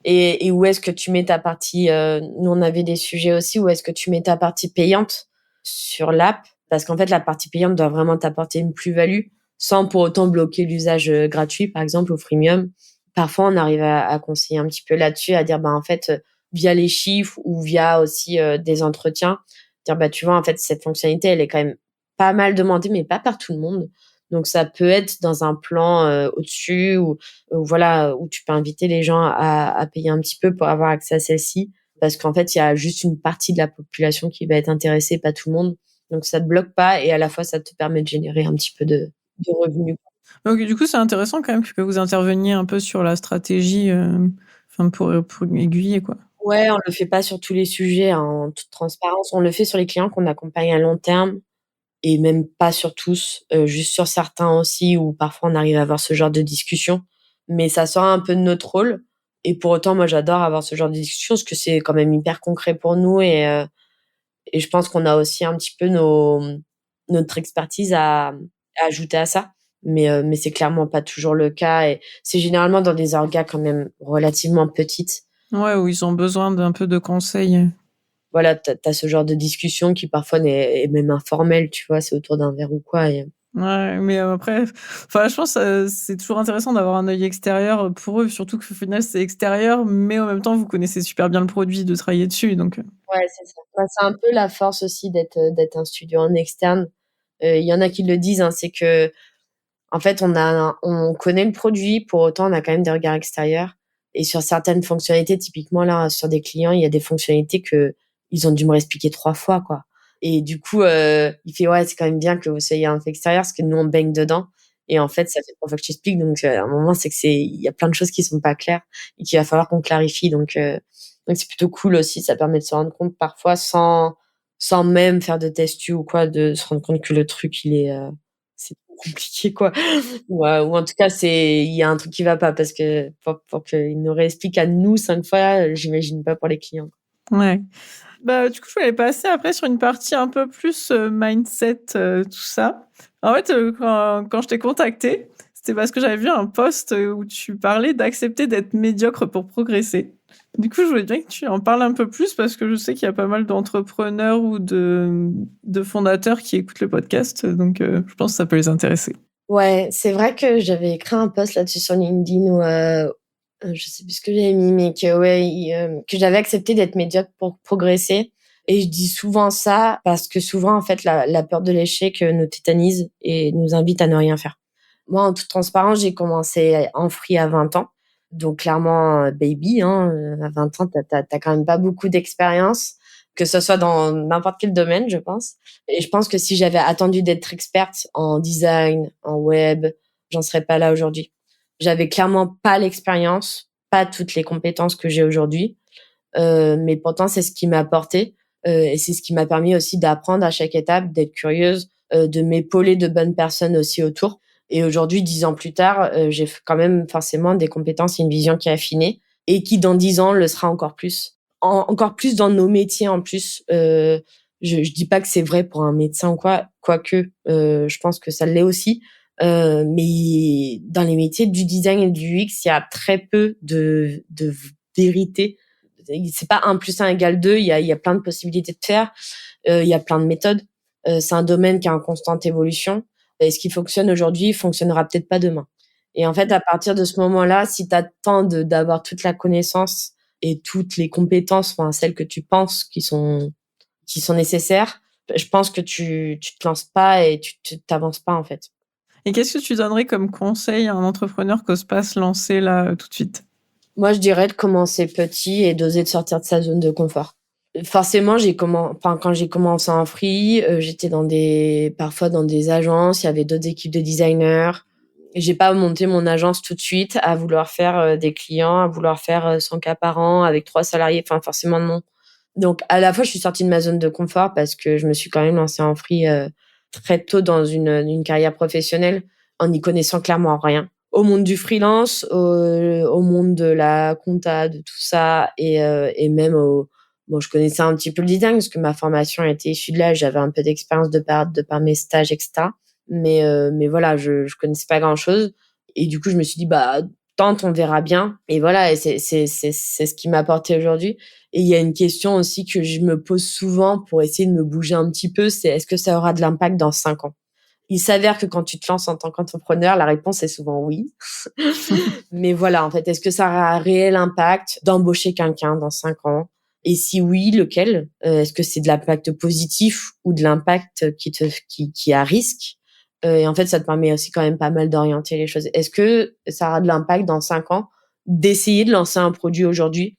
Et où est-ce que tu mets ta partie nous, on avait des sujets aussi. Où est-ce que tu mets ta partie payante sur l'app? Parce qu'en fait, la partie payante doit vraiment t'apporter une plus-value sans pour autant bloquer l'usage gratuit, par exemple, au freemium. Parfois, on arrive à conseiller un petit peu là-dessus, à dire, en fait, via les chiffres ou via aussi des entretiens, dire, tu vois, en fait, cette fonctionnalité, elle est quand même pas mal demandée, mais pas par tout le monde. Donc, ça peut être dans un plan au-dessus ou voilà, où tu peux inviter les gens à payer un petit peu pour avoir accès à celle-ci. Parce qu'en fait, il y a juste une partie de la population qui va être intéressée, pas tout le monde. Donc, ça te bloque pas et à la fois, ça te permet de générer un petit peu de revenus. Donc, du coup, c'est intéressant quand même que vous interveniez un peu sur la stratégie pour aiguiller, quoi. Ouais, on le fait pas sur tous les sujets, hein, en toute transparence. On le fait sur les clients qu'on accompagne à long terme et même pas sur tous, juste sur certains aussi où parfois on arrive à avoir ce genre de discussion. Mais ça sort un peu de notre rôle et pour autant, moi, j'adore avoir ce genre de discussion parce que c'est quand même hyper concret pour nous et je pense qu'on a aussi un petit peu notre expertise à ajouter à ça. Mais c'est clairement pas toujours le cas et c'est généralement dans des orgas quand même relativement petites. Ouais, où ils ont besoin d'un peu de conseils. Voilà, tu as ce genre de discussion qui parfois est même informelle, tu vois? C'est autour d'un verre ou quoi et Ouais, mais après, enfin, je pense, c'est toujours intéressant d'avoir un œil extérieur pour eux, surtout qu'au final, c'est extérieur, mais en même temps, vous connaissez super bien le produit, de travailler dessus, donc ouais, c'est ça. C'est un peu la force aussi d'être un studio en externe. Il y en a qui le disent, hein, c'est qu'en fait, on connaît le produit, pour autant, on a quand même des regards extérieurs et sur certaines fonctionnalités, typiquement là, sur des clients, il y a des fonctionnalités qu'ils ont dû me réexpliquer 3 fois, quoi et du coup, il fait: «Ouais, c'est quand même bien que vous soyez un peu extérieur parce que nous, on baigne dedans» et en fait, ça fait 3 fois que je t'explique donc à un moment, c'est il y a plein de choses qui sont pas claires et qu'il va falloir qu'on clarifie donc c'est plutôt cool aussi. Ça permet de se rendre compte parfois sans même faire de test u ou quoi, de se rendre compte que le truc, c'est compliqué, quoi. Ou en tout cas, il y a un truc qui va pas parce que pour qu'ils nous réexpliquent à nous 5 fois, j'imagine pas pour les clients. ouais. Bah, du coup, je voulais passer après sur une partie un peu plus, mindset, tout ça. En fait, quand je t'ai contactée, c'était parce que j'avais vu un post, où tu parlais d'accepter d'être médiocre pour progresser. Du coup, je voulais bien que tu en parles un peu plus parce que je sais qu'il y a pas mal d'entrepreneurs ou de fondateurs qui écoutent le podcast, donc je pense que ça peut les intéresser. Ouais, c'est vrai que j'avais écrit un post là-dessus sur LinkedIn où, je sais plus ce que j'avais mis, mais que ouais, que j'avais accepté d'être médiocre pour progresser et je dis souvent ça parce que souvent, en fait, la peur de l'échec, nous tétanise et nous invite à ne rien faire. Moi, en toute transparence, j'ai commencé en free à 20 ans, donc clairement, baby, hein, à 20 ans, tu as quand même pas beaucoup d'expérience, que ce soit dans n'importe quel domaine, je pense et je pense que si j'avais attendu d'être experte en design, en web, j'en serais pas là aujourd'hui. J'avais clairement pas l'expérience, pas toutes les compétences que j'ai aujourd'hui, mais pourtant c'est ce qui m'a apporté, et c'est ce qui m'a permis aussi d'apprendre à chaque étape, d'être curieuse, de m'épauler de bonnes personnes aussi autour et aujourd'hui 10 ans plus tard, j'ai quand même forcément des compétences et une vision qui est affinée et qui dans 10 ans le sera encore plus. Encore plus dans nos métiers en plus, je dis pas que c'est vrai pour un médecin ou quoi, quoique, je pense que ça l'est aussi, mais dans les métiers du design et du UX, il y a très peu de vérité. C'est pas 1 + 1 = 2, il y a plein de possibilités de faire, il y a plein de méthodes. C'est un domaine qui est en constante évolution et ce qui fonctionne aujourd'hui fonctionnera peut-être pas demain et en fait, à partir de ce moment-là, si tu attends d'avoir toute la connaissance et toutes les compétences, enfin celles que tu penses qui sont nécessaires, je pense que tu te lances pas et tu t'avances pas, en fait. Et qu'est-ce que tu donnerais comme conseil à un entrepreneur qui ose pas se lancer là, tout de suite? Moi, je dirais de commencer petit et d'oser de sortir de sa zone de confort. Forcément, quand j'ai commencé en free, j'étais parfois dans des agences, il y avait d'autres équipes de designers. J'ai pas monté mon agence tout de suite à vouloir faire, des clients, à vouloir faire, 100 cas par an avec 3 salariés, enfin forcément non. Donc à la fois, je suis sortie de ma zone de confort parce que je me suis quand même lancée en free, très tôt dans une carrière professionnelle en n'y connaissant clairement rien. Au monde du freelance, au monde de la compta, de tout ça et même bon, je connaissais un petit peu le design parce que ma formation était issue de là. J'avais un peu d'expérience de par mes stages et cetera. Mais voilà, je connaissais pas grand-chose et du coup, je me suis dit: «Bah, tente, on verra bien» et voilà et c'est ce qui m'a apporté aujourd'hui et il y a une question aussi que je me pose souvent pour essayer de me bouger un petit peu, c'est: «Est-ce que ça aura de l'impact dans 5 ans?» Il s'avère que quand tu te lances en tant qu'entrepreneur, la réponse est souvent oui. Mais voilà, en fait, est-ce que ça aura un réel impact d'embaucher quelqu'un dans 5 ans? Et si oui, lequel? Est-ce que c'est de l'impact positif ou de l'impact qui est à risque? Et en fait, ça te permet aussi quand même pas mal d'orienter les choses. Est-ce que ça aura de l'impact dans 5 ans d'essayer de lancer un produit aujourd'hui?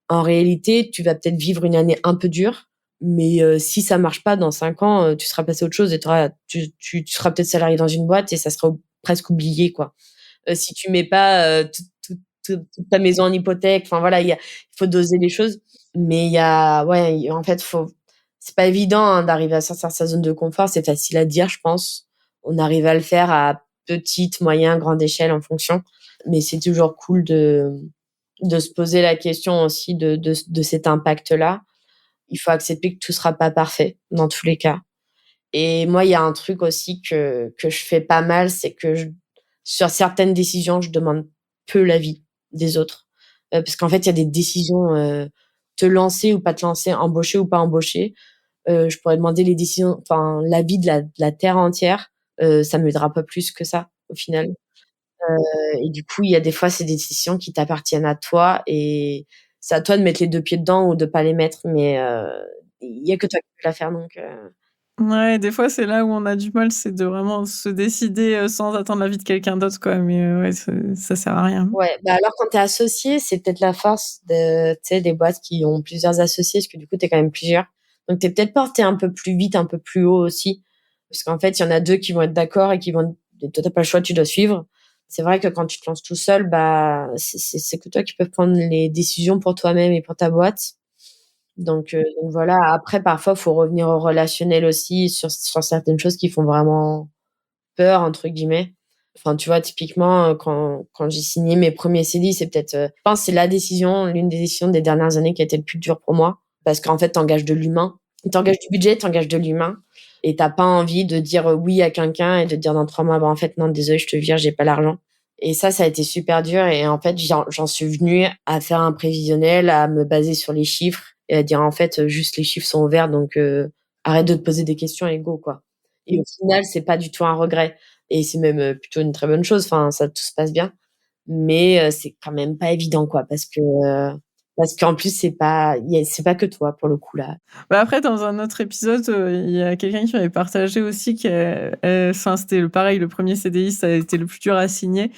En réalité, tu vas peut-être vivre une année un peu dure, mais si ça marche pas dans 5 ans, tu seras passé à autre chose et tu seras peut-être salarié dans une boîte et ça sera presque oublié, quoi. Si tu mets pas, toute ta maison en hypothèque, enfin voilà, il faut doser les choses. Mais il y a ouais, en fait, c'est pas évident, hein, d'arriver à sortir de sa zone de confort. C'est facile à dire, je pense. On arrive à le faire à petite, moyen, grande échelle en fonction. Mais c'est toujours cool de se poser la question aussi de cet impact-là. Il faut accepter que tout sera pas parfait dans tous les cas. Et moi, il y a un truc aussi que je fais pas mal, c'est que sur certaines décisions, je demande peu l'avis des autres. Parce qu'en fait, il y a des décisions, te lancer ou pas te lancer, embaucher ou pas embaucher. Je pourrais demander l'avis de la terre entière, ça m'aidera pas plus que ça, au final. Et du coup, il y a des fois, c'est des décisions qui t'appartiennent à toi et c'est à toi de mettre les 2 pieds dedans ou de pas les mettre, mais il y a que toi qui peux la faire donc Ouais, des fois, c'est là où on a du mal, c'est de vraiment se décider, sans attendre l'avis de quelqu'un d'autre, quoi, mais ouais, ça sert à rien. ouais, bah, alors quand tu es associé, c'est peut-être la force tu sais, des boîtes qui ont plusieurs associés, parce que du coup, tu es quand même plusieurs. Donc tu es peut-être porté un peu plus vite, un peu plus haut aussi, parce qu'en fait, il y en a 2 qui vont être d'accord et qui vont toi, tu as pas le choix, tu dois suivre. C'est vrai que quand tu te lances tout seul, bah, c'est que toi qui peux prendre les décisions pour toi-même et pour ta boîte. Donc voilà. Après, parfois, faut revenir au relationnel aussi sur certaines choses qui font vraiment «peur» entre guillemets. Enfin, tu vois, typiquement, quand j'ai signé mes premiers CDI, c'est peut-être, je pense que c'est l'une des décisions des dernières années qui a été le plus dur pour moi. Parce qu'en fait, tu engages de l'humain. Tu engages du budget, tu engages de l'humain et tu as pas envie de dire, oui à quelqu'un et de dire dans 3 mois: «Bah, en fait, non, désolé, je te vire, j'ai pas l'argent». Et ça a été super dur et en fait, j'en suis venue à faire un prévisionnel, à me baser sur les chiffres et à dire: «En fait, juste les chiffres sont ouverts donc arrête de te poser des questions et go, quoi». Et au final, c'est pas du tout un regret et c'est même, plutôt une très bonne chose. Enfin, ça tout se passe bien. Mais c'est quand même pas évident, quoi, parce qu'en plus, c'est pas que toi, pour le coup, là. Bah, après, dans un autre épisode, il y a quelqu'un qui m'avait partagé aussi enfin, c'était le pareil, le premier CDI, ça a été le plus dur à signer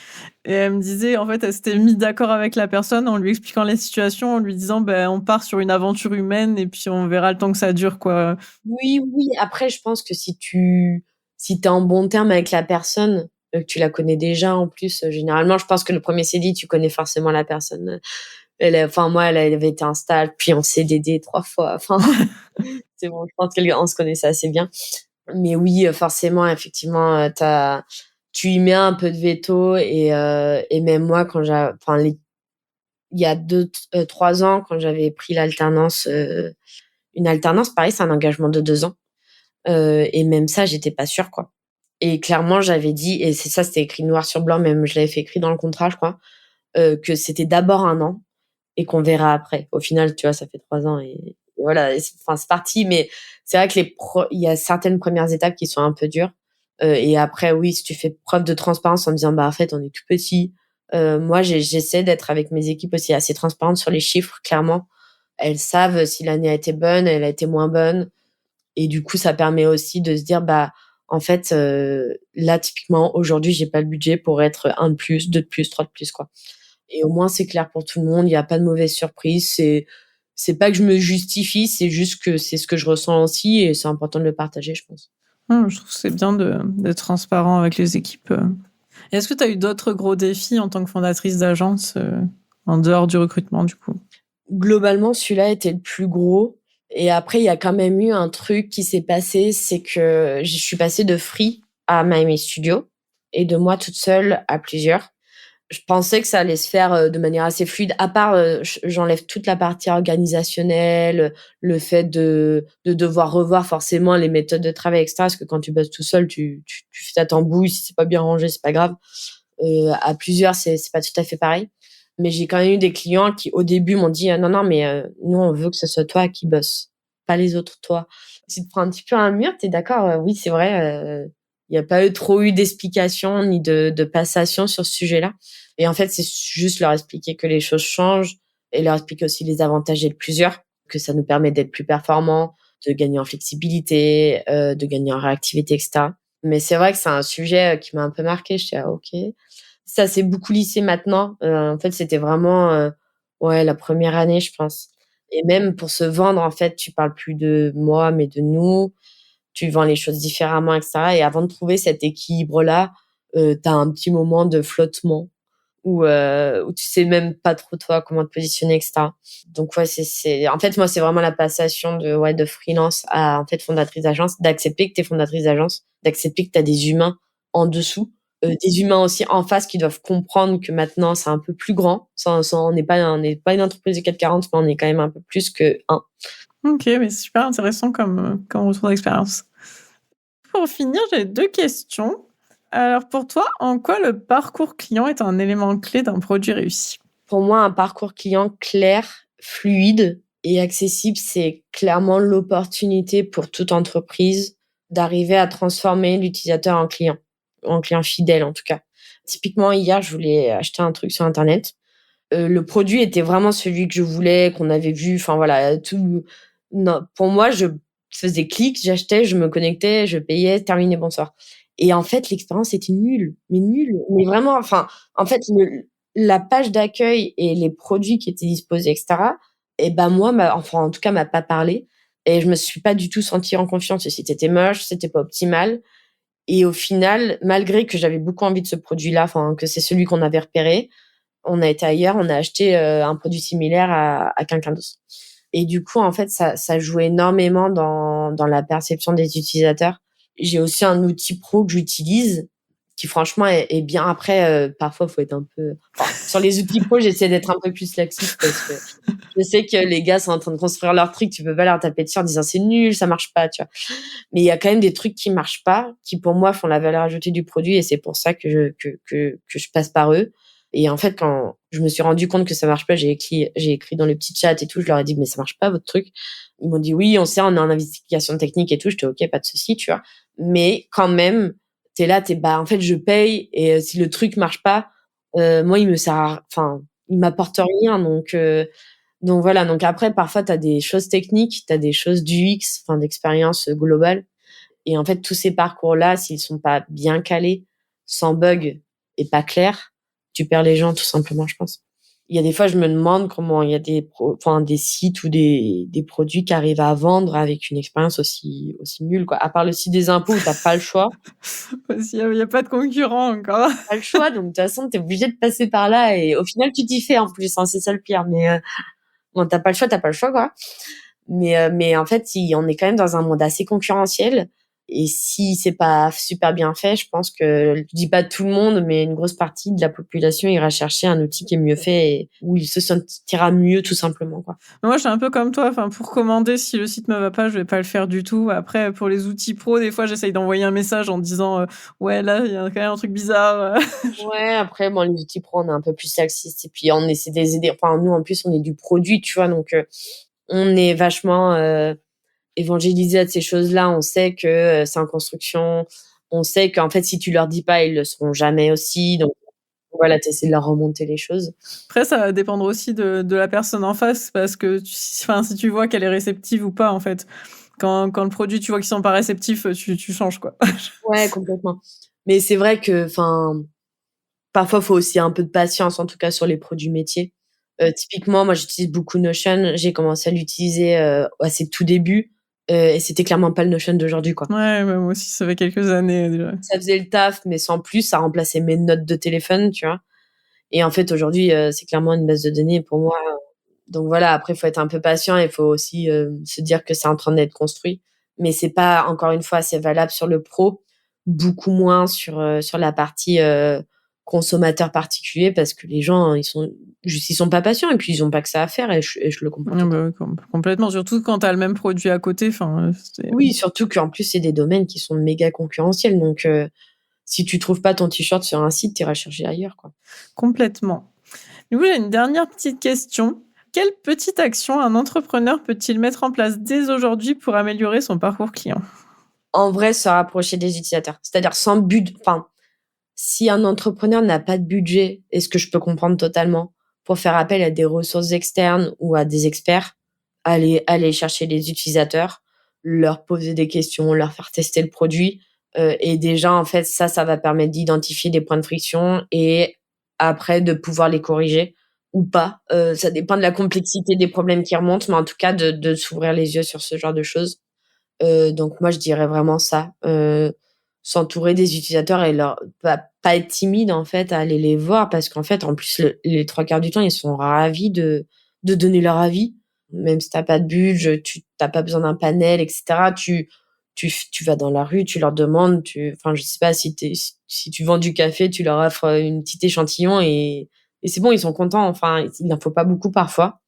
et elle me disait, en fait, elle s'était mis d'accord avec la personne en lui expliquant les situations, en lui disant: «Ben, on part sur une aventure humaine et puis on verra le temps que ça dure, quoi». Oui, oui, après, je pense que si tu es en bon terme avec la personne, que tu la connais déjà en plus, généralement, je pense que le premier CDI, tu connais forcément la personne, moi, elle avait été en stage, puis en CDD 3 fois, enfin, c'est bon, je pense qu'on se connaissait assez bien. Mais oui, forcément, effectivement, tu y mets un peu de veto et même moi quand il y a 3 ans quand j'avais pris l'alternance, une alternance, pareil, c'est un engagement de 2 ans, et même ça, j'étais pas sûre, quoi. Et clairement, j'avais dit et c'était écrit noir sur blanc, même je l'avais fait écrit dans le contrat, je crois, que c'était d'abord 1 an et qu'on verra après. Au final, tu vois, ça fait 3 ans et voilà, c'est parti, mais c'est vrai que il y a certaines premières étapes qui sont un peu dures, et après oui, si tu fais preuve de transparence en disant: «Bah, en fait, on est tout petit». Moi, j'essaie d'être avec mes équipes aussi assez transparente sur les chiffres, clairement. Elles savent si l'année a été bonne, elle a été moins bonne et du coup, ça permet aussi de se dire: «Bah, en fait, là, typiquement, aujourd'hui, j'ai pas le budget pour être un de plus, 2 de plus, 3 de plus», quoi. et au moins c'est clair pour tout le monde, il y a pas de mauvaise surprise. C'est pas que je me justifie, c'est juste que c'est ce que je ressens aussi et c'est important de le partager, je pense. Je trouve que c'est bien d'être transparent avec les équipes. Et est-ce que tu as eu d'autres gros défis en tant que fondatrice d'agence, en dehors du recrutement, du coup? Globalement, celui-là était le plus gros et après il y a quand même eu un truc qui s'est passé, c'est que je suis passée de free à Miami Studio et de moi toute seule à plusieurs. Je pensais que ça allait se faire, de manière assez fluide, à part, j'enlève toute la partie organisationnelle, le fait de devoir revoir forcément les méthodes de travail et cetera, parce que quand tu bosses tout seul, tu fais ta tambouille, si c'est pas bien rangé, c'est pas grave. À plusieurs, c'est pas tout à fait pareil. Mais j'ai quand même eu des clients qui, au début, m'ont dit: «Non, non, mais nous, on veut que ce soit toi qui bosses, pas les autres, toi». Tu te prends un petit peu un mur, tu es d'accord, oui, c'est vrai, il y a pas trop eu d'explications ni de passation sur ce sujet-là. Et en fait, c'est juste leur expliquer que les choses changent et leur expliquer aussi les avantages d'être plusieurs, que ça nous permet d'être plus performants, de gagner en flexibilité, de gagner en réactivité, et cetera. Mais c'est vrai que c'est un sujet, qui m'a un peu marquée. J'étais: «Ah OK». Ça s'est beaucoup lissé maintenant. En fait, c'était vraiment, ouais, la première année, je pense. Et même pour se vendre, en fait, tu parles plus de moi, mais de nous. Tu vends les choses différemment, et cetera. Et avant de trouver cet équilibre-là, tu as un petit moment de flottement où tu sais même pas trop toi comment te positionner, et cetera. Donc ouais, c'est en fait, moi, c'est vraiment la passation de freelance à, en fait, fondatrice d'agence, d'accepter que tu es fondatrice d'agence, d'accepter que tu as des humains en dessous, des humains aussi en face qui doivent comprendre que maintenant c'est un peu plus grand. Sans on n'est pas une entreprise de 440, mais on est quand même un peu plus que un. OK, mais c'est super intéressant comme retour d'expérience. Pour finir, j'ai 2 questions. Alors pour toi, en quoi le parcours client est un élément clé d'un produit réussi? Pour moi, un parcours client clair, fluide et accessible, c'est clairement l'opportunité pour toute entreprise d'arriver à transformer l'utilisateur en client fidèle en tout cas. Typiquement, hier, je voulais acheter un truc sur internet. Le produit était vraiment celui que je voulais, qu'on avait vu, enfin voilà, tout. Non, pour moi, je faisais clic, j'achetais, je me connectais, je payais, terminé, bonsoir. Et en fait, l'expérience était nulle, mais vraiment, enfin, en fait, la page d'accueil et les produits qui étaient disposés, et cetera, et ben moi, enfin, en tout cas, m'a pas parlé et je me suis pas du tout sentie en confiance. Le site était moche, c'était pas optimal et au final, malgré que j'avais beaucoup envie de ce produit-là, enfin, que c'est celui qu'on avait repéré, on a été ailleurs, on a acheté, un produit similaire à quelqu'un d'autre. Et du coup, en fait, ça joue énormément dans la perception des utilisateurs. J'ai aussi un outil pro que j'utilise qui franchement est bien. Après, parfois, faut être un peu, enfin, sur les outils pro, j'essaie d'être un peu plus laxiste parce que je sais que les gars sont en train de construire leur truc, tu peux pas leur taper dessus en disant: «C'est nul, ça marche pas», tu vois? Mais il y a quand même des trucs qui marchent pas, qui pour moi font la valeur ajoutée du produit et c'est pour ça que je passe par eux. Et en fait, quand je me suis rendu compte que ça marche pas, j'ai écrit dans le petit chat et tout, je leur ai dit: «Mais ça marche pas votre truc?» Ils m'ont dit: «Oui, on sait, on est en investigation technique et tout». J'étais: «OK, pas de souci», tu vois? Mais quand même, tu es là, bah, en fait, je paye et si le truc marche pas, moi, il me sert à enfin, il m'apporte rien donc voilà. Donc après, parfois, tu as des choses techniques, tu as des choses d'UX, enfin d'expérience, globale. Et en fait, tous ces parcours-là, s'ils sont pas bien calés, sans bug et pas clairs, tu perds les gens tout simplement, je pense. Il y a des fois, je me demande comment il y a des sites ou des produits qui arrivent à vendre avec une expérience aussi nulle, quoi. À part le site des impôts où tu pas le choix. Parce qu'il y a pas de concurrent encore. Pas le choix, donc de toute façon, tu es obligé de passer par là et au final, tu t'y fais en plus, hein, c'est ça le pire. Mais bon, tu pas le choix, quoi. Mais en fait, on est quand même dans un monde assez concurrentiel et si c'est pas super bien fait, je pense que, je dis pas tout le monde, mais une grosse partie de la population ira chercher un outil qui est mieux fait et où il se sentira mieux tout simplement, quoi. Moi, je suis un peu comme toi. Enfin, pour commander, si le site me va pas, je vais pas le faire du tout. Après, pour les outils pro, des fois, j'essaye d'envoyer un message en disant ouais, là, il y a quand même un truc bizarre. Ouais, après, bon, les outils pro, on est un peu plus laxiste et puis on essaie de les aider. Enfin, nous, en plus, on est du produit, tu vois, donc on est vachement évangélisé à ces choses-là. On sait que c'est en construction. On sait qu'en fait, si tu leur dis pas, ils le seront jamais aussi. Donc voilà, tu essaies de leur remonter les choses. Après, ça va dépendre aussi de la personne en face parce que enfin, si tu vois qu'elle est réceptive ou pas, en fait. Quand le produit, tu vois qu'ils sont pas réceptifs, tu changes, quoi. Ouais, complètement. Mais c'est vrai que, enfin, Parfois, il faut aussi un peu de patience, en tout cas sur les produits métiers. Typiquement, moi, j'utilise beaucoup Notion. J'ai commencé à l'utiliser, à ses tout débuts, et c'était clairement pas le Notion d'aujourd'hui, quoi. Ouais, moi aussi, ça fait quelques années déjà. Ça faisait le taf, mais sans plus, ça remplaçait mes notes de téléphone, tu vois? Et en fait, aujourd'hui, c'est clairement une base de données pour moi. Donc voilà, après, il faut être un peu patient et il faut aussi, se dire que c'est en train d'être construit. Mais c'est pas, encore une fois, c'est valable sur le pro, beaucoup moins sur la partie, consommateur particulier parce que les gens, ils sont pas patients et puis ils ont pas que ça à faire et je le comprends Ah bah, totalement. ouais, complètement, surtout quand tu as le même produit à côté, enfin, c'est Oui, surtout qu'en plus, c'est des domaines qui sont méga concurrentiels donc si tu trouves pas ton t-shirt sur un site, tu iras chercher ailleurs, quoi. complètement. Du coup, j'ai une dernière petite question. Quelle petite action un entrepreneur peut-il mettre en place dès aujourd'hui pour améliorer son parcours client? En vrai, se rapprocher des utilisateurs. C'est-à-dire sans but, enfin, si un entrepreneur n'a pas de budget, et ce que je peux comprendre totalement, pour faire appel à des ressources externes ou à des experts, aller chercher les utilisateurs, leur poser des questions, leur faire tester le produit, et déjà, en fait, ça va permettre d'identifier des points de friction et après de pouvoir les corriger ou pas. Ça dépend de la complexité des problèmes qui remontent, mais en tout cas de s'ouvrir les yeux sur ce genre de choses. Donc moi, je dirais vraiment ça, s'entourer des utilisateurs et leur pas être timide, en fait, à aller les voir parce qu'en fait, en plus, les 3/4 du temps, ils sont ravis de donner leur avis. Même si tu as pas de budget, tu as pas besoin d'un panel et cetera. Tu vas dans la rue, tu leur demandes, enfin, je sais pas si tu vends du café, tu leur offres, une petite échantillon et c'est bon, ils sont contents. Enfin, il en faut pas beaucoup parfois.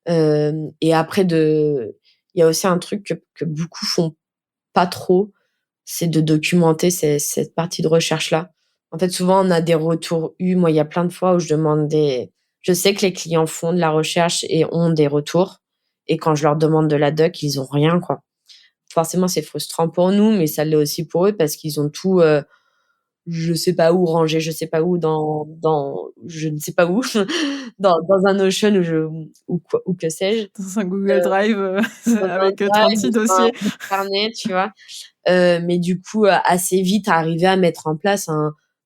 Et après il y a aussi un truc que beaucoup font pas trop, c'est de documenter cette partie de recherche-là. En fait, souvent, on a des retours moi, il y a plein de fois où je sais que les clients font de la recherche et ont des retours et quand je leur demande de la doc, ils ont rien, quoi. Forcément, c'est frustrant pour nous, mais ça l'est aussi pour eux parce qu'ils ont tout, je sais pas où ranger, je sais pas où dans je ne sais pas où, dans un Notion ou quoi ou que sais-je. Dans un Google Drive, Dans un avec, drive 36 ou sur un dossiers. bout de carnet, tu vois? Mais du coup, assez vite arriver à mettre en place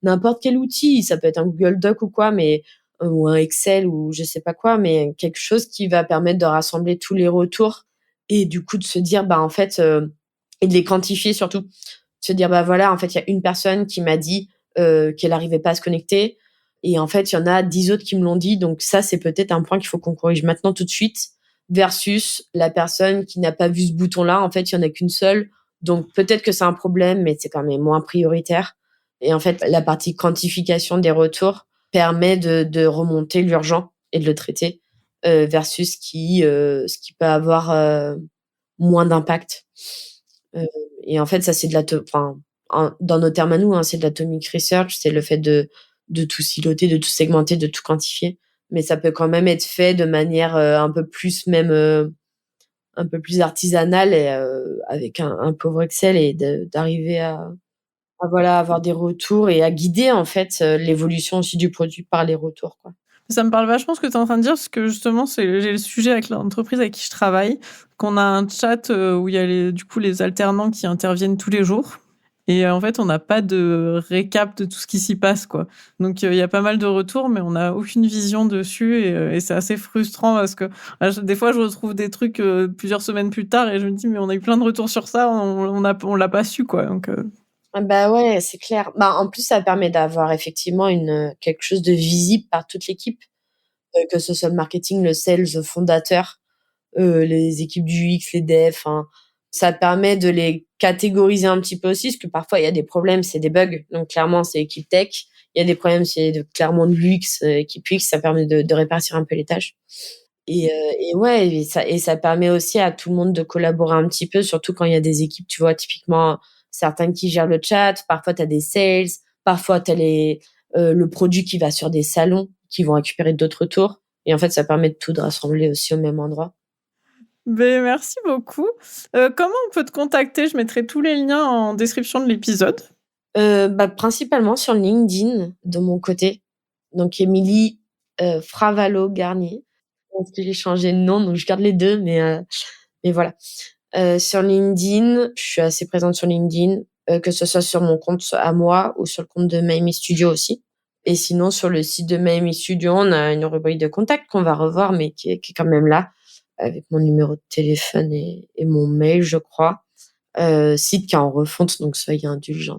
n'importe quel outil. Ça peut être un Google Doc ou quoi, mais ou un Excel ou je sais pas quoi, mais quelque chose qui va permettre de rassembler tous les retours et du coup de se dire, bah, en fait, et de les quantifier surtout. Se dire: «Bah, voilà, en fait, il y a une personne qui m'a dit, qu'elle arrivait pas à se connecter et en fait, il y en a 10 autres qui me l'ont dit, donc ça, c'est peut-être un point qu'il faut qu'on corrige maintenant tout de suite» versus la personne qui n'a pas vu ce bouton-là. En fait, il y en a qu'une seule, donc peut-être que c'est un problème, mais c'est quand même moins prioritaire et en fait, la partie quantification des retours permet de remonter l'urgent et de le traiter, versus ce qui peut avoir, moins d'impact. Heu et en fait, ça, c'est de dans nos termes à nous, hein, c'est de l'atomic research, c'est le fait de tout siloter, de tout segmenter, de tout quantifier. Mais ça peut quand même être fait de manière, un peu plus même, un peu plus artisanale et avec un pauvre Excel et d'arriver à voilà, avoir des retours et à guider, en fait, l'évolution aussi du produit par les retours, quoi. Ça me parle vachement ce que tu es en train de dire, parce que justement, j'ai le sujet avec l'entreprise avec qui je travaille, qu'on a un chat, où il y a les alternants qui interviennent tous les jours et en fait, on n'a pas de récap de tout ce qui s'y passe, quoi. Donc il y a pas mal de retours, mais on n'a aucune vision dessus et c'est assez frustrant parce que, des fois, je retrouve des trucs, plusieurs semaines plus tard et je me dis: «Mais on a eu plein de retours sur ça, on l'a pas su, quoi», donc Ah bah, ouais, c'est clair. Bah, en plus, ça permet d'avoir effectivement quelque chose de visible par toute l'équipe, que ce soit le marketing, le sales, le fondateur, les équipes du UX, les devs, enfin, ça permet de les catégoriser un petit peu aussi, parce que parfois il y a des problèmes, c'est des bugs, donc clairement c'est équipe tech. Il y a des problèmes, c'est clairement de l'UX, équipe UX, ça permet de répartir un peu les tâches et ouais et ça permet aussi à tout le monde de collaborer un petit peu, surtout quand il y a des équipes, tu vois? Typiquement, certains qui gèrent le chat, parfois tu as des sales, parfois tu as le produit qui va sur des salons, qui vont récupérer d'autres retours et en fait, ça permet de tout de rassembler aussi au même endroit. beh, merci beaucoup. Comment on peut te contacter? Je mettrai tous les liens en description de l'épisode. Bah, principalement sur LinkedIn, de mon côté. Donc Émilie, Fravalo-Garnier. Parce que j'ai changé de nom, donc je garde les 2, mais voilà. Sur LinkedIn, je suis assez présente sur LinkedIn, que ce soit sur mon compte à moi ou sur le compte de Mamie Studio aussi. Et sinon, sur le site de Miami Studio, on a une rubrique de contact qu'on va revoir, mais qui est quand même là, avec mon numéro de téléphone et mon mail, je crois. Site qui est en refonte, donc soyez indulgents.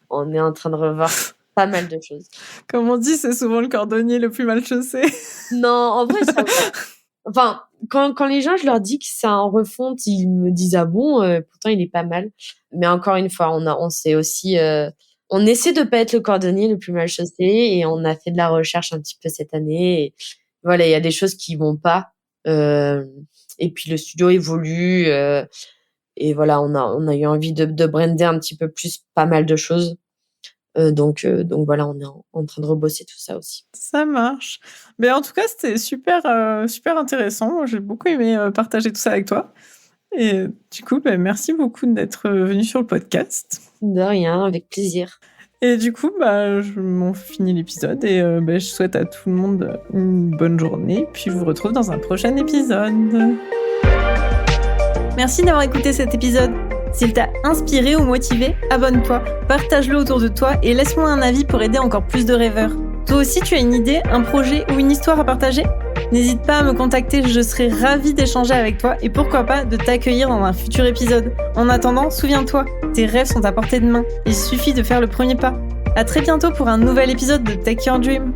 On est en train de revoir pas mal de choses. Comme on dit, c'est souvent le cordonnier le plus mal chaussé. Non, en vrai, ça va. Enfin, quand les gens, je leur dis que c'est en refonte, ils me disent ah bon, pourtant il est pas mal. Mais encore une fois, on sait aussi, on essaie de pas être le cordonnier le plus mal chaussé et on a fait de la recherche un petit peu cette année. Et voilà, il y a des choses qui vont pas. Et puis le studio évolue. Et voilà, on a eu envie de brander un petit peu plus pas mal de choses. Donc voilà, on est en train de rebosser tout ça aussi. Ça marche. Mais en tout cas, c'était super intéressant. Moi, j'ai beaucoup aimé partager tout ça avec toi. Et du coup, merci beaucoup d'être venu sur le podcast. De rien, avec plaisir. Et du coup, on finit l'épisode et je souhaite à tout le monde une bonne journée. Puis je vous retrouve dans un prochain épisode. Merci d'avoir écouté cet épisode. S'il t'a inspiré ou motivé, abonne-toi, partage-le autour de toi et laisse-moi un avis pour aider encore plus de rêveurs. Toi aussi, tu as une idée, un projet ou une histoire à partager ? N'hésite pas à me contacter, je serai ravie d'échanger avec toi et pourquoi pas de t'accueillir dans un futur épisode. En attendant, souviens-toi, tes rêves sont à portée de main. Il suffit de faire le premier pas. À très bientôt pour un nouvel épisode de Take Your Dream.